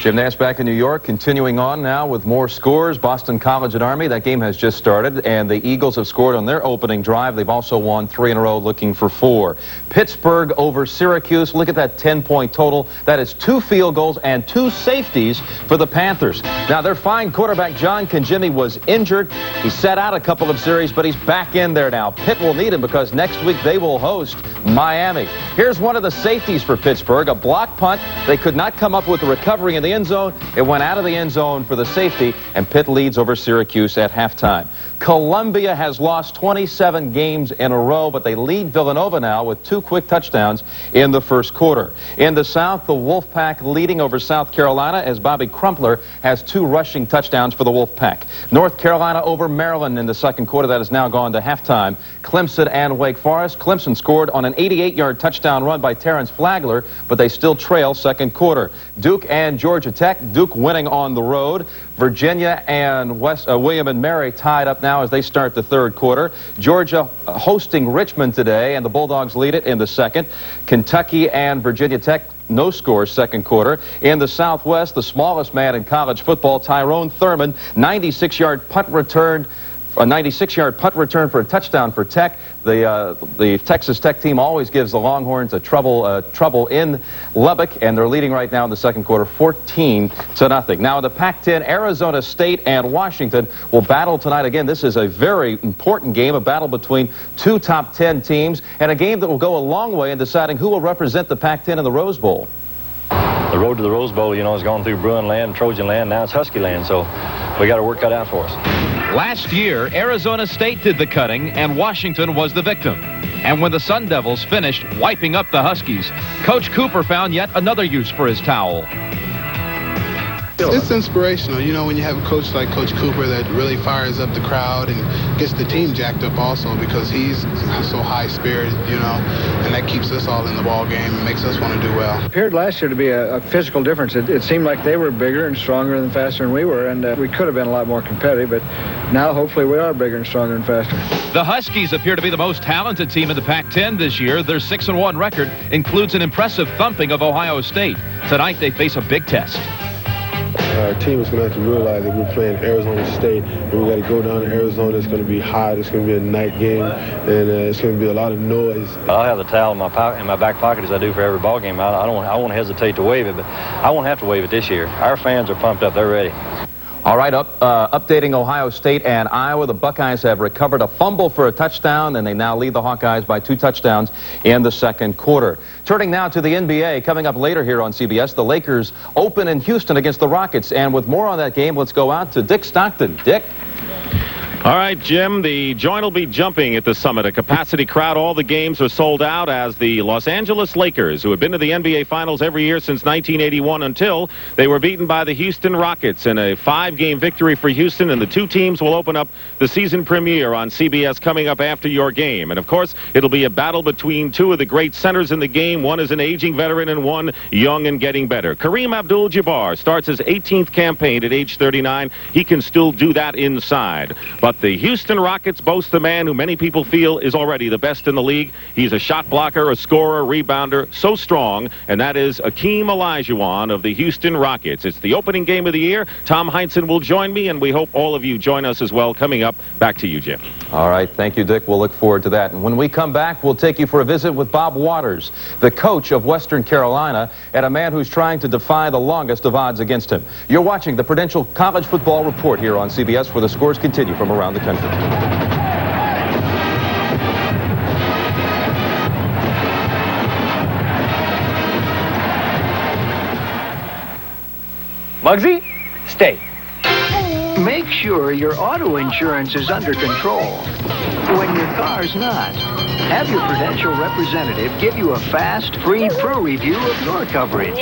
[SPEAKER 11] Jim Nash back in New York, continuing on now with more scores. Boston College and Army, that game has just started, and the Eagles have scored on their opening drive. They've also won 3 in a row, looking for 4. Pittsburgh over Syracuse. Look at that 10-point total. That is 2 field goals and 2 safeties for the Panthers. Now, their fine quarterback, John Congemi, was injured. He sat out a couple of series, but he's back in there now. Pitt will need him because next week they will host Miami. Here's one of the safeties for Pittsburgh, a block punt. They could not come up with a recovery in the end zone. It went out of the end zone for the safety, and Pitt leads over Syracuse at halftime. Columbia has lost 27 games in a row, but they lead Villanova now with 2 quick touchdowns in the first quarter. In the South, the Wolfpack leading over South Carolina as Bobby Crumpler has 2 rushing touchdowns for the Wolfpack. North Carolina over Maryland in the second quarter. That has now gone to halftime. Clemson and Wake Forest. Clemson scored on an 88-yard touchdown run by Terrence Flagler, but they still trail second quarter. Duke and Georgia Tech. Duke winning on the road. Virginia and William and Mary tied up now as they start the third quarter. Georgia hosting Richmond today, and the Bulldogs lead it in the second. Kentucky and Virginia Tech, no scores second quarter. In the Southwest, the smallest man in college football, Tyrone Thurman, 96-yard punt return. A 96-yard punt return for a touchdown for Tech. The Texas Tech team always gives the Longhorns a trouble in Lubbock, and they're leading right now in the second quarter 14-0. Now in the Pac-10, Arizona State and Washington will battle tonight again. This is a very important game, a battle between 2 top 10 teams, and a game that will go a long way in deciding who will represent the Pac-10 in the Rose Bowl.
[SPEAKER 21] The road to the Rose Bowl, has gone through Bruin land, Trojan land, now it's Husky land, so we got our work cut out for us.
[SPEAKER 11] Last year, Arizona State did the cutting, and Washington was the victim. And when the Sun Devils finished wiping up the Huskies, Coach Cooper found yet another use for his towel.
[SPEAKER 22] It's inspirational, when you have a coach like Coach Cooper that really fires up the crowd and gets the team jacked up also because he's so high-spirited, and that keeps us all in the ball game and makes us want to do well.
[SPEAKER 23] It appeared last year to be a physical difference. It seemed like they were bigger and stronger and faster than we were, and we could have been a lot more competitive, but now hopefully we are bigger and stronger and faster.
[SPEAKER 11] The Huskies appear to be the most talented team in the Pac-10 this year. Their 6-1 record includes an impressive thumping of Ohio State. Tonight they face a big test.
[SPEAKER 24] Our team is going to have to realize that we're playing Arizona State, and we got to go down to Arizona. It's going to be hot. It's going to be a night game, and it's going to be a lot of noise.
[SPEAKER 21] I'll have the towel in my back pocket as I do for every ball game. I won't hesitate to wave it, but I won't have to wave it this year. Our fans are pumped up. They're ready.
[SPEAKER 11] All right, updating Ohio State and Iowa. The Buckeyes have recovered a fumble for a touchdown, and they now lead the Hawkeyes by 2 touchdowns in the second quarter. Turning now to the NBA, coming up later here on CBS, the Lakers open in Houston against the Rockets. And with more on that game, let's go out to Dick Stockton. Dick?
[SPEAKER 25] All right, Jim, the joint will be jumping at the Summit. A capacity crowd. All the games are sold out as the Los Angeles Lakers, who have been to the NBA Finals every year since 1981 until they were beaten by the Houston Rockets in a 5-game victory for Houston, and the 2 teams will open up the season premiere on CBS coming up after your game. And, of course, it'll be a battle between 2 of the great centers in the game. One is an aging veteran and one young and getting better. Kareem Abdul-Jabbar starts his 18th campaign at age 39. He can still do that inside. But the Houston Rockets boast a man who many people feel is already the best in the league. He's a shot blocker, a scorer, rebounder, so strong, and that is Akeem Olajuwon of the Houston Rockets. It's the opening game of the year. Tom Heinsohn will join me, and we hope all of you join us as well. Coming up, back to you, Jim.
[SPEAKER 11] All right, thank you, Dick. We'll look forward to that. And when we come back, we'll take you for a visit with Bob Waters, the coach of Western Carolina, and a man who's trying to defy the longest of odds against him. You're watching the Prudential College Football Report here on CBS, where the scores continue from around the country.
[SPEAKER 3] Muggsy, stay.
[SPEAKER 26] Make sure your auto insurance is under control when your car's not. Have your Prudential representative give you a fast, free pro review of your coverage.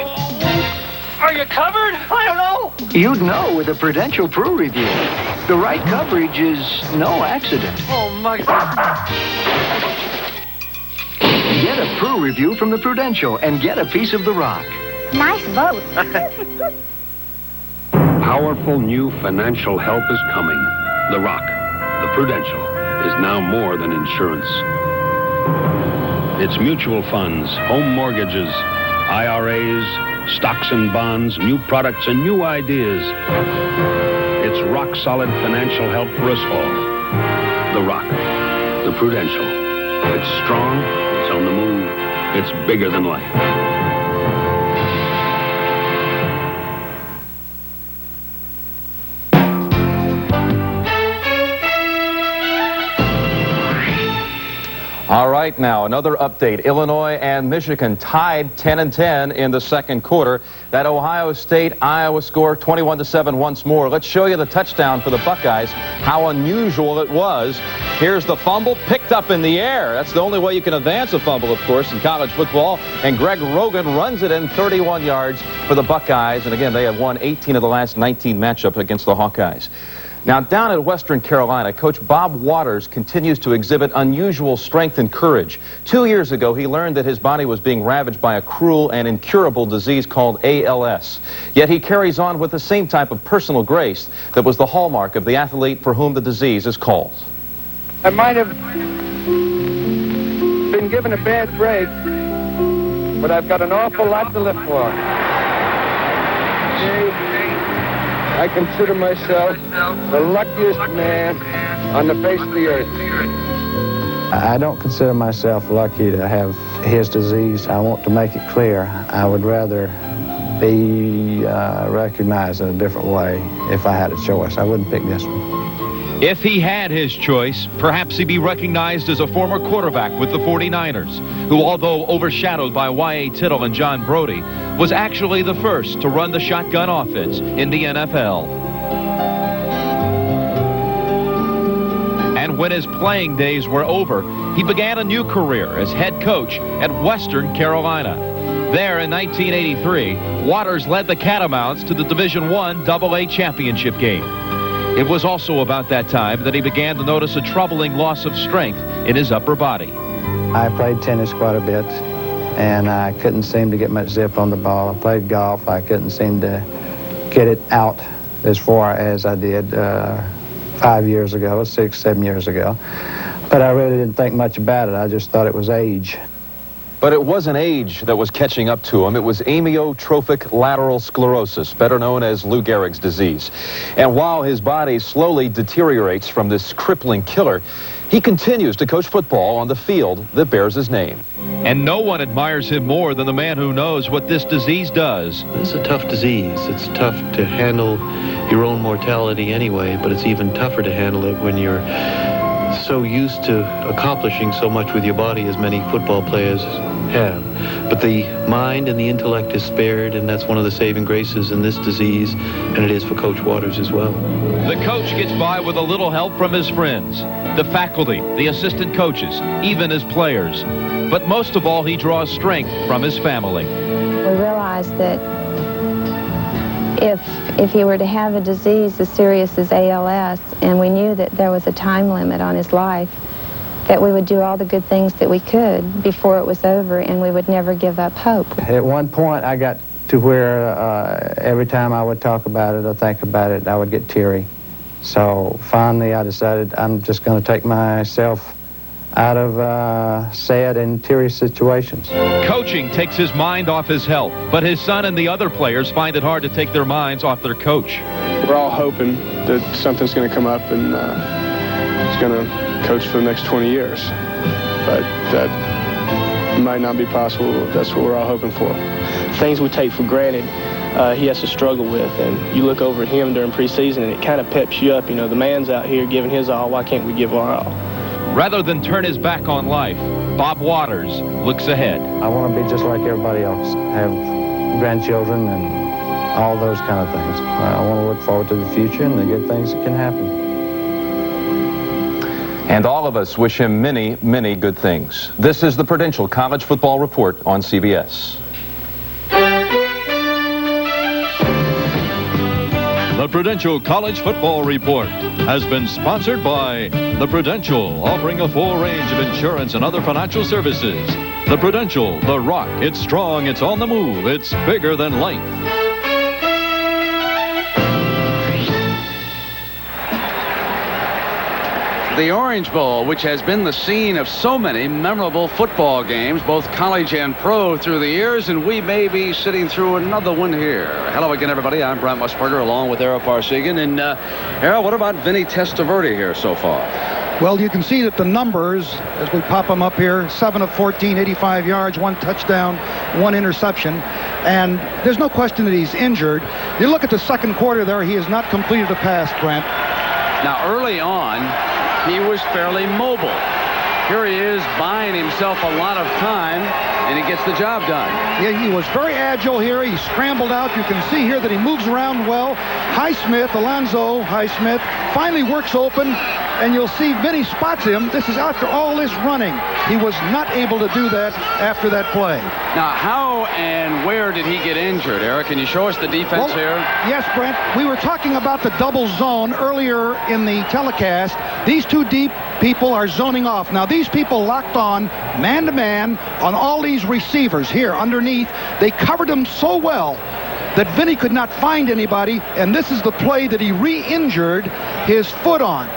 [SPEAKER 3] Are you covered? I don't know.
[SPEAKER 26] You'd know with a Prudential Pro Review. The right coverage is no accident.
[SPEAKER 3] Oh, my God.
[SPEAKER 26] Get a Pro Review from the Prudential and get a piece of the rock.
[SPEAKER 14] Nice boat.
[SPEAKER 2] Powerful new financial help is coming. The Rock, the Prudential, is now more than insurance. It's mutual funds, home mortgages, IRAs, stocks and bonds, new products and new ideas. It's rock-solid financial help for us all. The Rock, the Prudential. It's strong, it's on the move, it's bigger than life.
[SPEAKER 11] All right, now another update. Illinois and Michigan tied 10-10 in the second quarter. That Ohio State-Iowa score 21-7 once more. Let's show you the touchdown for the Buckeyes, how unusual it was. Here's the fumble picked up in the air. That's the only way you can advance a fumble, of course, in college football. And Greg Rogan runs it in 31 yards for the Buckeyes. And again, they have won 18 of the last 19 matchups against the Hawkeyes. Now, down at Western Carolina, Coach Bob Waters continues to exhibit unusual strength and courage. 2 years ago, he learned that his body was being ravaged by a cruel and incurable disease called ALS. Yet he carries on with the same type of personal grace that was the hallmark of the athlete for whom the disease is called.
[SPEAKER 23] I might have been given a bad break, but I've got an awful lot to live for. I consider myself the luckiest man on the face of the earth. I don't consider myself lucky to have his disease. I want to make it clear. I would rather be recognized in a different way if I had a choice. I wouldn't pick this one.
[SPEAKER 18] If he had his choice, perhaps he'd be recognized as a former quarterback with the 49ers, who, although overshadowed by Y.A. Tittle and John Brody, was actually the first to run the shotgun offense in the NFL. And when his playing days were over, he began a new career as head coach at Western Carolina. There in 1983, Waters led the Catamounts to the Division I AA championship game. It was also about that time that he began to notice a troubling loss of strength in his upper body.
[SPEAKER 23] I played tennis quite a bit, and I couldn't seem to get much zip on the ball. I played golf. I couldn't seem to get it out as far as I did 5 years ago, 6, 7 years ago. But I really didn't think much about it. I just thought it was age.
[SPEAKER 11] But it wasn't age that was catching up to him. It was amyotrophic lateral sclerosis, better known as Lou Gehrig's disease. And while his body slowly deteriorates from this crippling killer, he continues to coach football on the field that bears his name.
[SPEAKER 18] And no one admires him more than the man who knows what this disease does.
[SPEAKER 4] It's a tough disease. It's tough to handle your own mortality anyway, but it's even tougher to handle it when you're so used to accomplishing so much with your body as many football players have. But the mind and the intellect is spared, and that's one of the saving graces in this disease, and it is for Coach Waters as well.
[SPEAKER 18] The coach gets by with a little help from his friends, the faculty, the assistant coaches, even his players. But most of all, he draws strength from his family.
[SPEAKER 6] We realized that if he were to have a disease as serious as ALS, and we knew that there was a time limit on his life, that we would do all the good things that we could before it was over, and we would never give up hope.
[SPEAKER 23] At one point, I got to where every time I would talk about it or think about it, I would get teary. So finally, I decided I'm just going to take myself out of sad and teary situations.
[SPEAKER 18] Coaching takes his mind off his health, but his son and the other players find it hard to take their minds off their coach.
[SPEAKER 24] We're all hoping that something's going to come up and he's going to coach for the next 20 years. But that might not be possible. That's what we're all hoping for.
[SPEAKER 7] Things we take for granted, he has to struggle with. And you look over at him during preseason and it kind of peps you up. You know, the man's out here giving his all. Why can't we give our all?
[SPEAKER 18] Rather than turn his back on life, Bob Waters looks ahead.
[SPEAKER 23] I want to be just like everybody else, have grandchildren and all those kind of things. I want to look forward to the future and the good things that can happen.
[SPEAKER 11] And all of us wish him many, many good things. This is the Prudential College Football Report on CBS.
[SPEAKER 5] The Prudential College Football Report has been sponsored by The Prudential, offering a full range of insurance and other financial services. The Prudential, the Rock. It's strong, it's on the move, it's bigger than life.
[SPEAKER 1] The Orange Bowl, which has been the scene of so many memorable football games, both college and pro through the years, and we may be sitting through another one here. Hello again, everybody. I'm Brent Musburger, along with Errol Parsegan. And, Errol, what about Vinny Testaverde here so far?
[SPEAKER 9] Well, you can see that the numbers, as we pop them up here, 7 of 14, 85 yards, 1 touchdown, 1 interception. And there's no question that he's injured. You look at the second quarter there, he has not completed a pass, Brent.
[SPEAKER 1] Now, early on, he was fairly mobile. Here he is buying himself a lot of time, and he gets the job done.
[SPEAKER 9] Yeah, he was very agile here. He scrambled out. You can see here that he moves around well. Highsmith, Alonzo Highsmith, finally works open, and you'll see Vinny spots him. This is after all this running. He was not able to do that after that play.
[SPEAKER 1] Now, how and where did he get injured, Eric? Can you show us the defense here?
[SPEAKER 9] Yes, Brent. We were talking about the double zone earlier in the telecast. These two deep people are zoning off. Now, these people locked on man-to-man on all these receivers here underneath. They covered them so well that Vinny could not find anybody, and this is the play that he re-injured his foot on.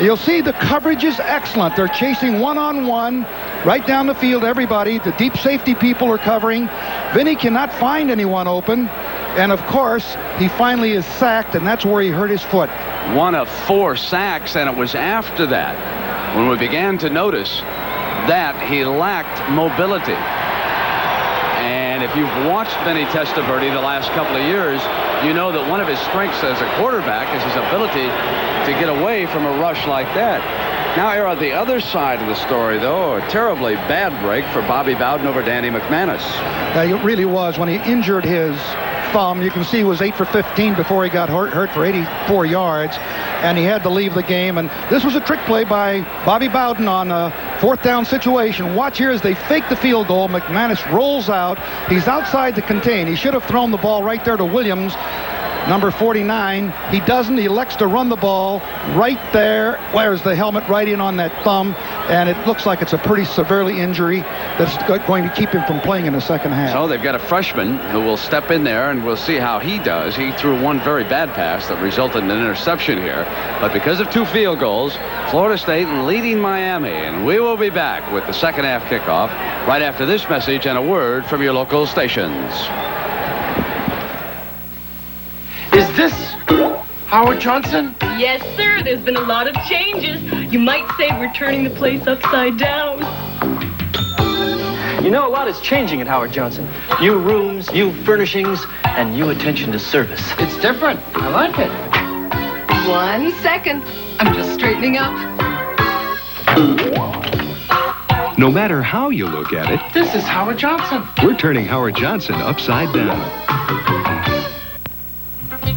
[SPEAKER 9] You'll see the coverage is excellent. They're chasing one-on-one right down the field, everybody. The deep safety people are covering. Vinny cannot find anyone open. And, of course, he finally is sacked, and that's where he hurt his foot.
[SPEAKER 1] 1 of 4 sacks, and it was after that when we began to notice that he lacked mobility. And if you've watched Vinny Testaverde the last couple of years, you know that one of his strengths as a quarterback is his ability to get away from a rush like that. Now, Era, the other side of the story, though, a terribly bad break for Bobby Bowden over Danny McManus.
[SPEAKER 9] It really was. When he injured his thumb, you can see he was 8 for 15 before he got hurt for 84 yards, and he had to leave the game. And this was a trick play by Bobby Bowden on a 4th down situation. Watch here as they fake the field goal. McManus rolls out. He's outside to contain. He should have thrown the ball right there to Williams, number 49. He doesn't. He elects to run the ball right there. There's the helmet right in on that thumb, and it looks like it's a pretty severely injury that's going to keep him from playing in the second half.
[SPEAKER 1] So they've got a freshman who will step in there, and we'll see how he does. He threw one very bad pass that resulted in an interception here, but because of 2 field goals, Florida State leading Miami. And we will be back with the second half kickoff right after this message and a word from your local stations.
[SPEAKER 3] Is this Howard Johnson?
[SPEAKER 12] Yes, sir. There's been a lot of changes. You might say we're turning the place upside down.
[SPEAKER 13] You know, a lot is changing at Howard Johnson. New rooms, new furnishings, and new attention to service.
[SPEAKER 3] It's different. I like it.
[SPEAKER 12] 1 second. I'm just straightening up.
[SPEAKER 16] No matter how you look at it,
[SPEAKER 3] This is Howard Johnson.
[SPEAKER 16] we're turning Howard Johnson upside down.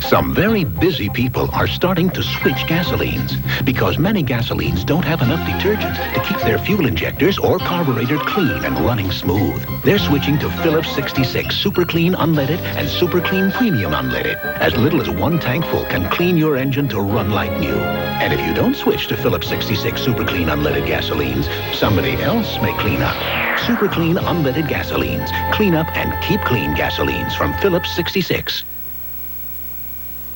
[SPEAKER 19] Some very busy people are starting to switch gasolines because many gasolines don't have enough detergent to keep their fuel injectors or carburetor clean and running smooth. They're switching to Phillips 66 Super Clean Unleaded and Super Clean Premium Unleaded. As little as 1 tank full can clean your engine to run like new. And if you don't switch to Phillips 66 Super Clean Unleaded gasolines, somebody else may clean up. Super Clean Unleaded gasolines. Clean up and keep clean gasolines from Phillips 66.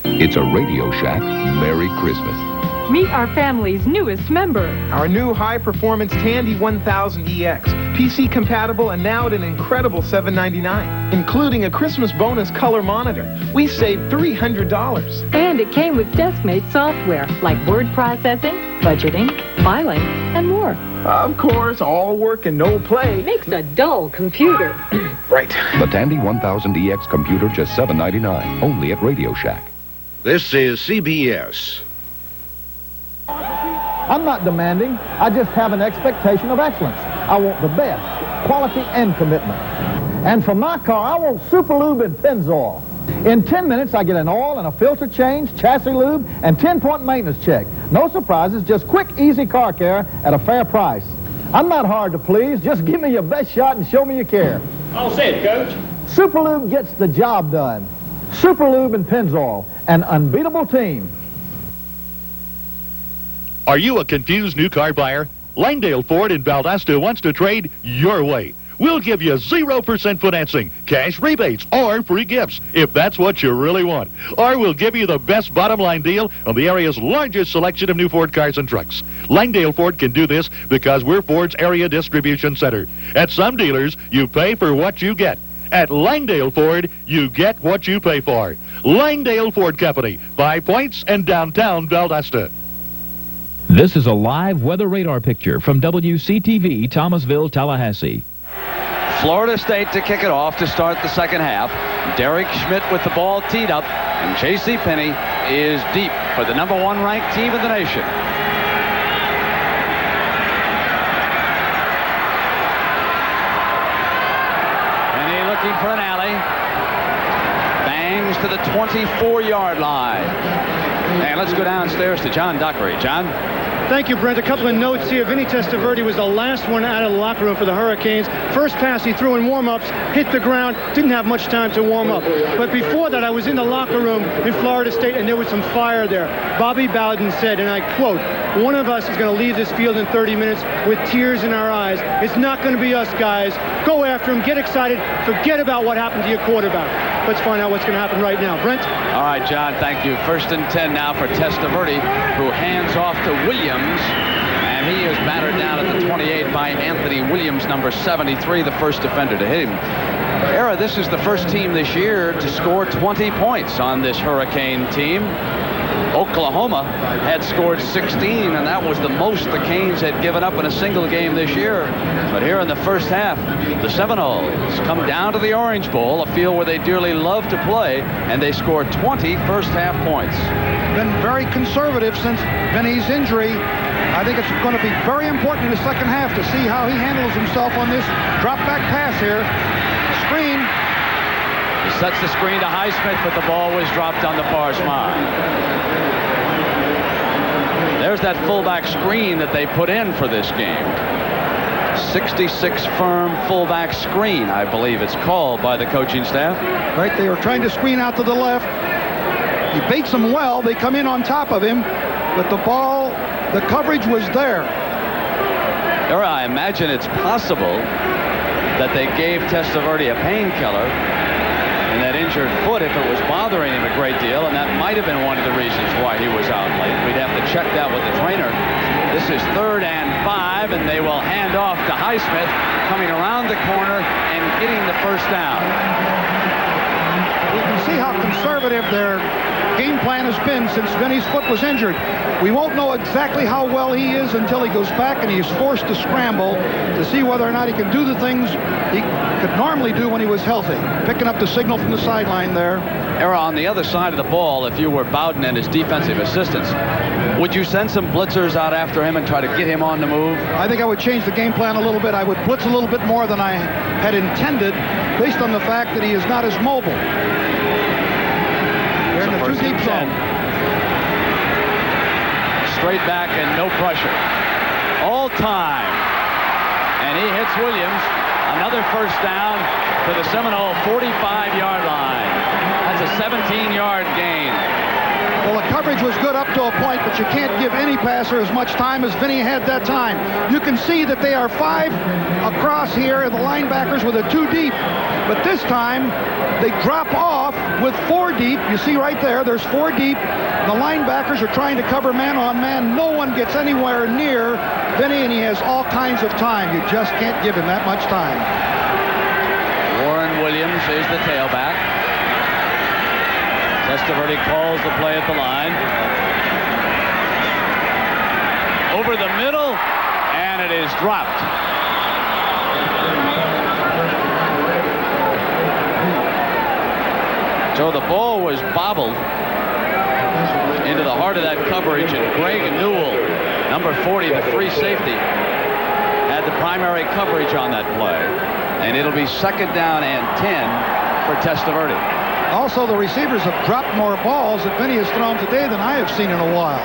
[SPEAKER 17] It's a Radio Shack Merry Christmas.
[SPEAKER 27] Meet our family's newest member.
[SPEAKER 28] Our new high-performance Tandy 1000 EX. PC compatible and now at an incredible $799, including a Christmas bonus color monitor. We saved $300.
[SPEAKER 27] And it came with desk-mate software like word processing, budgeting, filing, and more.
[SPEAKER 28] Of course, all work and no play.
[SPEAKER 27] Makes a dull computer.
[SPEAKER 28] Right.
[SPEAKER 17] The Tandy 1000 EX computer, just $799, only at Radio Shack.
[SPEAKER 29] This is CBS.
[SPEAKER 30] I'm not demanding. I just have an expectation of excellence. I want the best, quality and commitment. And for my car, I want Super Lube and Pennzoil. In 10 minutes, I get an oil and a filter change, chassis lube, and 10-point maintenance check. No surprises, just quick, easy car care at a fair price. I'm not hard to please. Just give me your best shot and show me you care.
[SPEAKER 28] All set, Coach.
[SPEAKER 30] Super Lube gets the job done. Super Lube and Pennzoil, an unbeatable team.
[SPEAKER 31] Are you a confused new car buyer? Langdale Ford in Valdosta wants to trade your way.
[SPEAKER 2] we'll give you 0% financing, cash rebates, or free gifts, if that's what you really want. Or we'll give you the best bottom line deal on the area's largest selection of new Ford cars and trucks. Langdale Ford can do this because we're Ford's area distribution center. At some dealers, you pay for what you get. At Langdale Ford, you get what you pay for. Langdale Ford Company, 5 Points and downtown Valdosta.
[SPEAKER 18] This is a live weather radar picture from WCTV, Thomasville, Tallahassee.
[SPEAKER 1] Florida State to kick it off to start the second half. Derek Schmidt with the ball teed up, and J.C. Penney is deep for the number 1 ranked team in the nation. Penney looking for an alley. Bangs to the 24-yard line. And let's go downstairs to John Dockery. John?
[SPEAKER 3] Thank you, Brent. A couple of notes here. Vinny Testaverde was the last one out of the locker room for the Hurricanes. First pass he threw in warm-ups, hit the ground, didn't have much time to warm up. But before that, I was in the locker room in Florida State, and there was some fire there. Bobby Bowden said, and I quote, "One of us is going to leave this field in 30 minutes with tears in our eyes. It's not going to be us, guys. Go after him, get excited, forget about what happened to your quarterback." Let's find out what's going to happen right now. Brent?
[SPEAKER 1] All right, John, thank you. 1st and 10 now for Testaverde, who hands off to Williams, and he is battered down at the 28 by Anthony Williams, number 73, the first defender to hit him. Era, this is the first team this year to score 20 points on this Hurricane team. Oklahoma had scored 16, and that was the most the Canes had given up in a single game this year. But here in the first half, the Seminoles come down to the Orange Bowl, a field where they dearly love to play, and they score 20 first-half points.
[SPEAKER 9] Been very conservative since Vinny's injury. I think it's going to be very important in the second half to see how he handles himself on this drop-back pass here. Screen.
[SPEAKER 1] He sets the screen to Highsmith, but the ball was dropped on the far side. There's that fullback screen that they put in for this game. 66 firm fullback screen, I believe it's called by the coaching staff.
[SPEAKER 9] Right, they were trying to screen out to the left. He baits them well. They come in on top of him, but the ball, the coverage was there.
[SPEAKER 1] I imagine it's possible that they gave Testaverde a painkiller in that injured foot if it was bothering him a great deal, and that might have been one of the reasons why he was out late. We'd have to check that with the trainer. This is 3rd and 5, and they will hand off to Highsmith, coming around the corner and getting the first down.
[SPEAKER 9] You can see how conservative their game plan has been since Vinny's foot was injured. We won't know exactly how well he is until he goes back and he's forced to scramble to see whether or not he can do the things he could normally do when he was healthy. Picking up the signal from the sideline there.
[SPEAKER 1] Era, on the other side of the ball, if you were Bowden and his defensive assistants, would you send some blitzers out after him and try to get him on the move?
[SPEAKER 9] I think I would change the game plan a little bit. I would blitz a little bit more than I had intended based on the fact that he is not as mobile. They're in the 2 deep zone.
[SPEAKER 1] Straight back and no pressure. All time. And he hits Williams. Another first down to the Seminole 45-yard line. That's a 17-yard gain.
[SPEAKER 9] Well, the coverage was good up to a point, but you can't give any passer as much time as Vinny had that time. You can see that they are 5 across here, the linebackers with a 2 deep. But this time, they drop off with 4 deep. You see right there, there's 4 deep. The linebackers are trying to cover man on man. No one gets anywhere near Vinny, and he has all kinds of time. You just can't give him that much time.
[SPEAKER 1] Warren Williams is the tailback. Testaverde calls the play at the line. Over the middle, and it is dropped. So the ball was bobbled into the heart of that coverage, and Greg Newell, number 40, the free safety, had the primary coverage on that play. And it'll be 2nd down and 10 for Testaverde.
[SPEAKER 9] Also, the receivers have dropped more balls that Vinny has thrown today than I have seen in a while.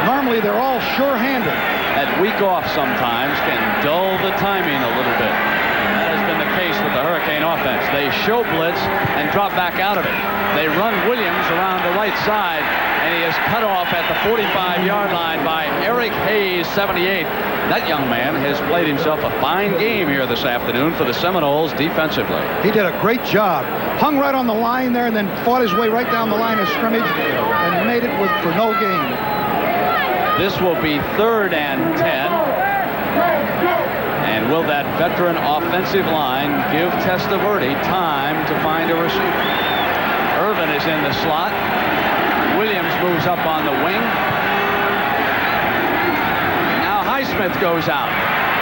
[SPEAKER 9] Normally, they're all sure-handed.
[SPEAKER 1] That week off sometimes can dull the timing a little bit. That has been the case with the Hurricane offense. They show blitz and drop back out of it. They run Williams around the right side, And he is cut off at the 45-yard line by Eric Hayes, 78. That young man has played himself a fine game here this afternoon for the Seminoles defensively.
[SPEAKER 9] He did a great job. Hung right on the line there and then fought his way right down the line of scrimmage and made it for no gain.
[SPEAKER 1] This will be 3rd and 10. And will that veteran offensive line give Testaverde time to find a receiver? Irvin is in the slot. Williams moves up on the wing. Now Highsmith goes out.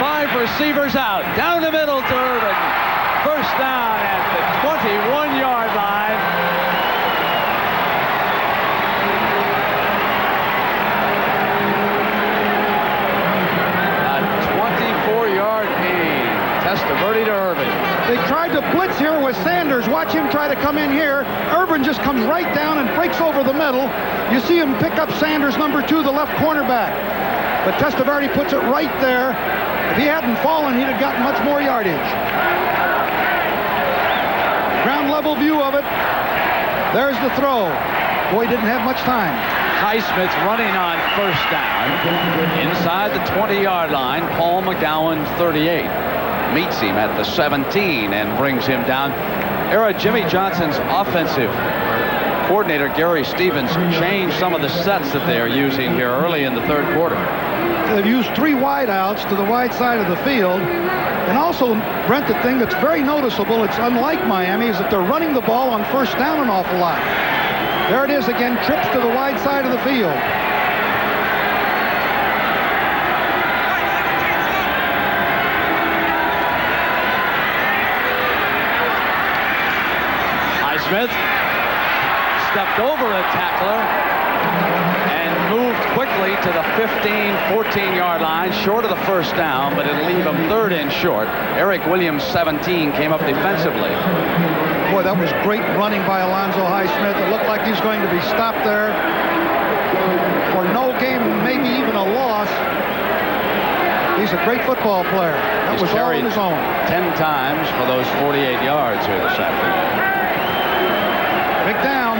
[SPEAKER 1] 5 receivers out. Down the middle to Irvin. First down at the 21-yard line. A 24-yard gain. Testaverde to Irvin.
[SPEAKER 9] They tried to blitz here with Sanders. Watch him try to come in here. Irvin just comes right down and breaks over the middle. You see him pick up Sanders, number 2, the left cornerback. But Testaverde puts it right there. If he hadn't fallen, he'd have gotten much more yardage. Ground level view of it. There's the throw. Boy, didn't have much time.
[SPEAKER 1] Highsmith running on first down. Inside the 20-yard line, Paul McGowan, 38. Meets him at the 17 and brings him down. Jimmy Johnson's offensive coordinator, Gary Stevens, changed some of the sets that they are using here early in the 3rd quarter.
[SPEAKER 9] They've used 3 wideouts to the wide side of the field. And also, Brent, the thing that's very noticeable, it's unlike Miami, is that they're running the ball on first down an awful lot. There it is again, trips to the wide side of the field.
[SPEAKER 1] Smith stepped over a tackler and moved quickly to the 15, 14-yard line, short of the first down, but it'll leave him 3rd and short. Eric Williams, 17, came up defensively.
[SPEAKER 9] Boy, that was great running by Alonzo Highsmith. It looked like he's going to be stopped there for no game, maybe even a loss. He's a great football player. That was all on his own.
[SPEAKER 1] 10 times for those 48 yards here this afternoon.
[SPEAKER 9] Big down.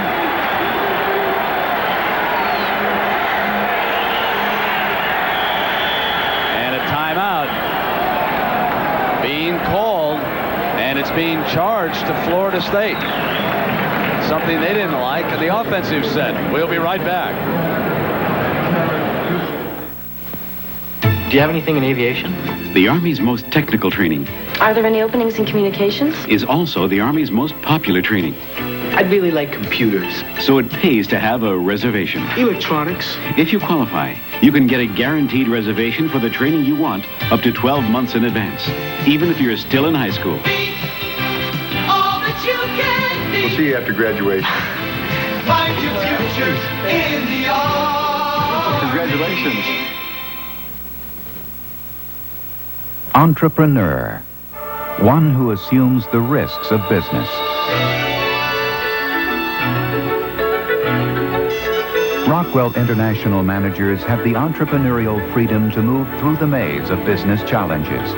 [SPEAKER 1] And a timeout being called, and it's being charged to Florida State. Something they didn't like, and the offensive said. We'll be right back.
[SPEAKER 13] Do you have anything in aviation?
[SPEAKER 4] The Army's most technical training
[SPEAKER 12] Are there any openings in communications?
[SPEAKER 4] is also the Army's most popular training.
[SPEAKER 13] I'd really like computers.
[SPEAKER 4] So it pays to have a reservation.
[SPEAKER 13] Electronics.
[SPEAKER 4] If you qualify, you can get a guaranteed reservation for the training you want up to 12 months in advance, even if you're still in high school.
[SPEAKER 8] We'll see you after graduation.
[SPEAKER 10] Find your future in the army.
[SPEAKER 8] Congratulations.
[SPEAKER 14] Entrepreneur. One who assumes the risks of business. Rockwell International managers have the entrepreneurial freedom to move through the maze of business challenges.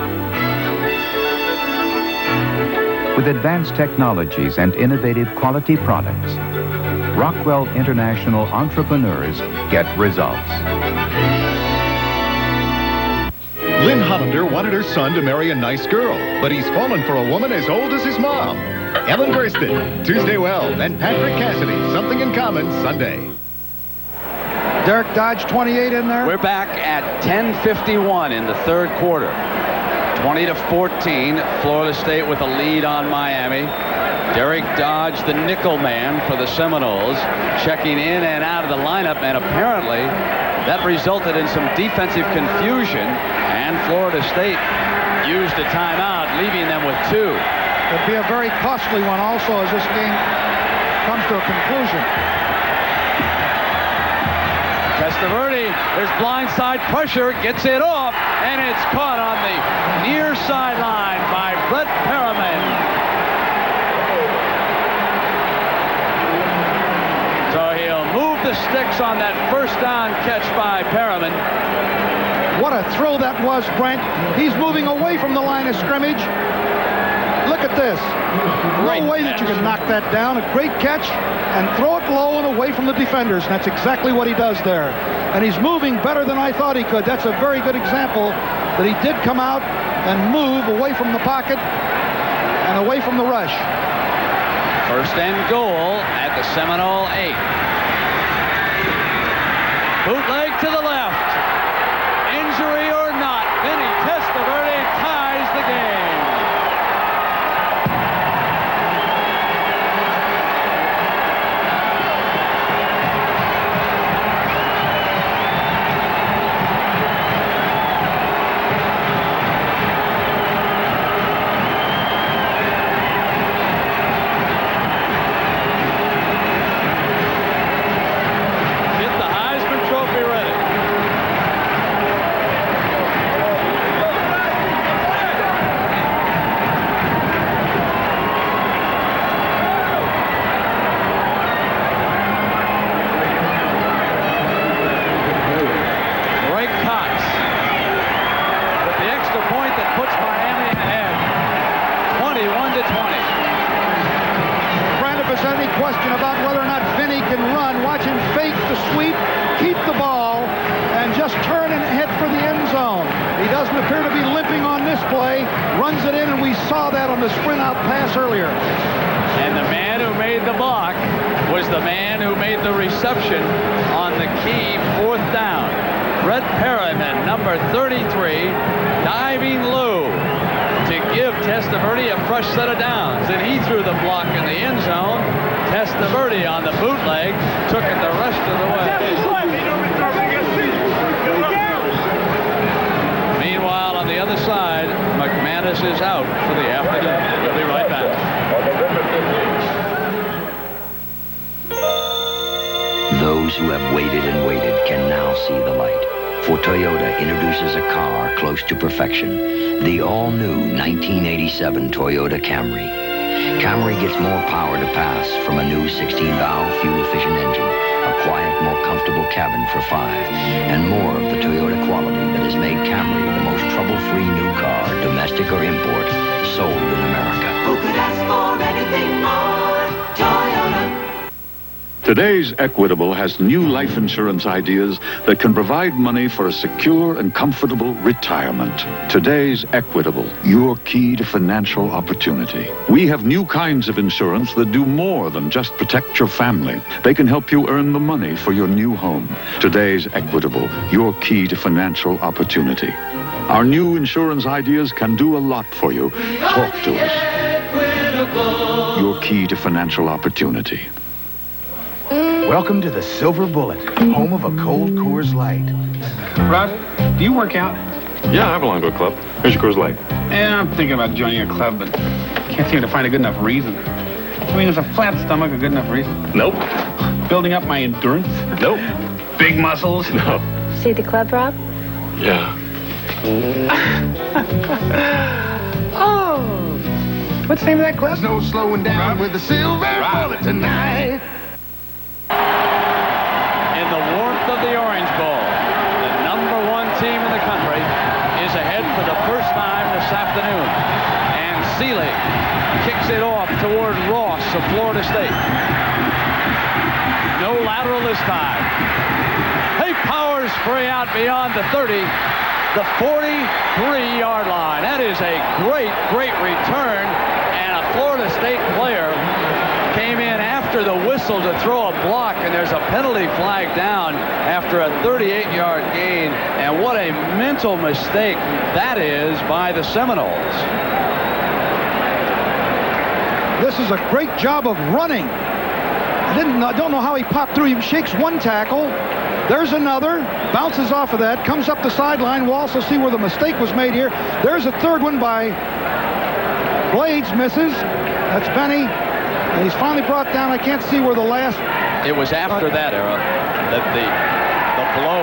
[SPEAKER 14] With advanced technologies and innovative quality products, Rockwell International entrepreneurs get results.
[SPEAKER 15] Lynn Hollander wanted her son to marry a nice girl, but he's fallen for a woman as old as his mom. Ellen Burstyn, Tuesday Well, and Patrick Cassidy, Something in Common, Sunday.
[SPEAKER 9] Derek Dodge, 28 in there.
[SPEAKER 1] We're back at 10:51 in the 3rd quarter. 20-14, Florida State with a lead on Miami. Derek Dodge, the nickel man for the Seminoles, checking in and out of the lineup, and apparently that resulted in some defensive confusion, and Florida State used a timeout, leaving them with 2.
[SPEAKER 9] It'll be a very costly one also as this game comes to a conclusion.
[SPEAKER 1] Testaverde, there's blindside pressure, gets it off, and it's caught on the near sideline by Brett Perriman. So he'll move the sticks on that first down catch by Perriman.
[SPEAKER 9] What a throw that was, Brent. He's moving away from the line of scrimmage. Look at this. No way that you can knock that down. A great catch and throw it low and away from the defenders. And that's exactly what he does there. And he's moving better than I thought he could. That's a very good example that he did come out and move away from the pocket and away from the rush.
[SPEAKER 1] First and goal at the Seminole 8. Bootleg to the left. Injury or not, Vinny Testaverde ties the game.
[SPEAKER 9] Question about whether or not Vinny can run. Watch him fake the sweep, keep the ball, and just turn and head for the end zone. He doesn't appear to be limping on this play. Runs it in, and we saw that on the sprint out pass earlier.
[SPEAKER 1] And the man who made the block was the man who made the reception on the key 4th down. Brett Perriman, number 33, diving low to give Testaverde a fresh set of downs. And he threw the block in the end zone. Testaverde on the bootleg took it the rest of the way. Meanwhile, on the other side, McManus is out for the afternoon. We'll be right back.
[SPEAKER 19] Those who have waited and waited can now see the light. For Toyota introduces a car close to perfection. The all-new 1987 Toyota Camry. Camry gets more power to pass from a new 16-valve fuel-efficient engine, a quiet, more comfortable cabin for 5, and more of the Toyota quality that has made Camry the most trouble-free new car, domestic or import, sold in America.
[SPEAKER 10] Who could ask for anything more? Toyota.
[SPEAKER 5] Today's Equitable has new life insurance ideas that can provide money for a secure and comfortable retirement. Today's Equitable, your key to financial opportunity. We have new kinds of insurance that do more than just protect your family. They can help you earn the money for your new home. Today's Equitable, your key to financial opportunity. Our new insurance ideas can do a lot for you. Talk to us. Your key to financial opportunity.
[SPEAKER 6] Welcome to the Silver Bullet, home of a cold Coors Light.
[SPEAKER 7] Rod, do you work out?
[SPEAKER 11] Yeah, I belong to a club. Here's your Coors Light.
[SPEAKER 7] Yeah, I'm thinking about joining a club, but can't seem to find a good enough reason. I mean, is a flat stomach a good enough reason?
[SPEAKER 11] Nope.
[SPEAKER 7] Building up my endurance?
[SPEAKER 11] Nope.
[SPEAKER 7] Big muscles?
[SPEAKER 11] No.
[SPEAKER 20] See the club, Rob?
[SPEAKER 11] Yeah.
[SPEAKER 7] Oh. What's the name of that club?
[SPEAKER 6] There's no slowing down with the Silver Bullet tonight.
[SPEAKER 1] In the warmth of the Orange Bowl, the #1 team in the country is ahead for the first time this afternoon. And Seeley kicks it off toward Ross of Florida State. No lateral this time. He powers free out beyond the 30, the 43-yard line. That is a great, great return. And a Florida State player came in after the whistle to throw a block, and there's a penalty flag down after a 38-yard gain. And what a mental mistake that is by the Seminoles.
[SPEAKER 9] This is a great job of running. I don't know how he popped through. He shakes one tackle. There's another. Bounces off of that. Comes up the sideline. We'll also see where the mistake was made here. There's a third one by Blades. Misses. That's Benny. And he's finally brought down. I can't see where the last...
[SPEAKER 1] It was after that era that the blow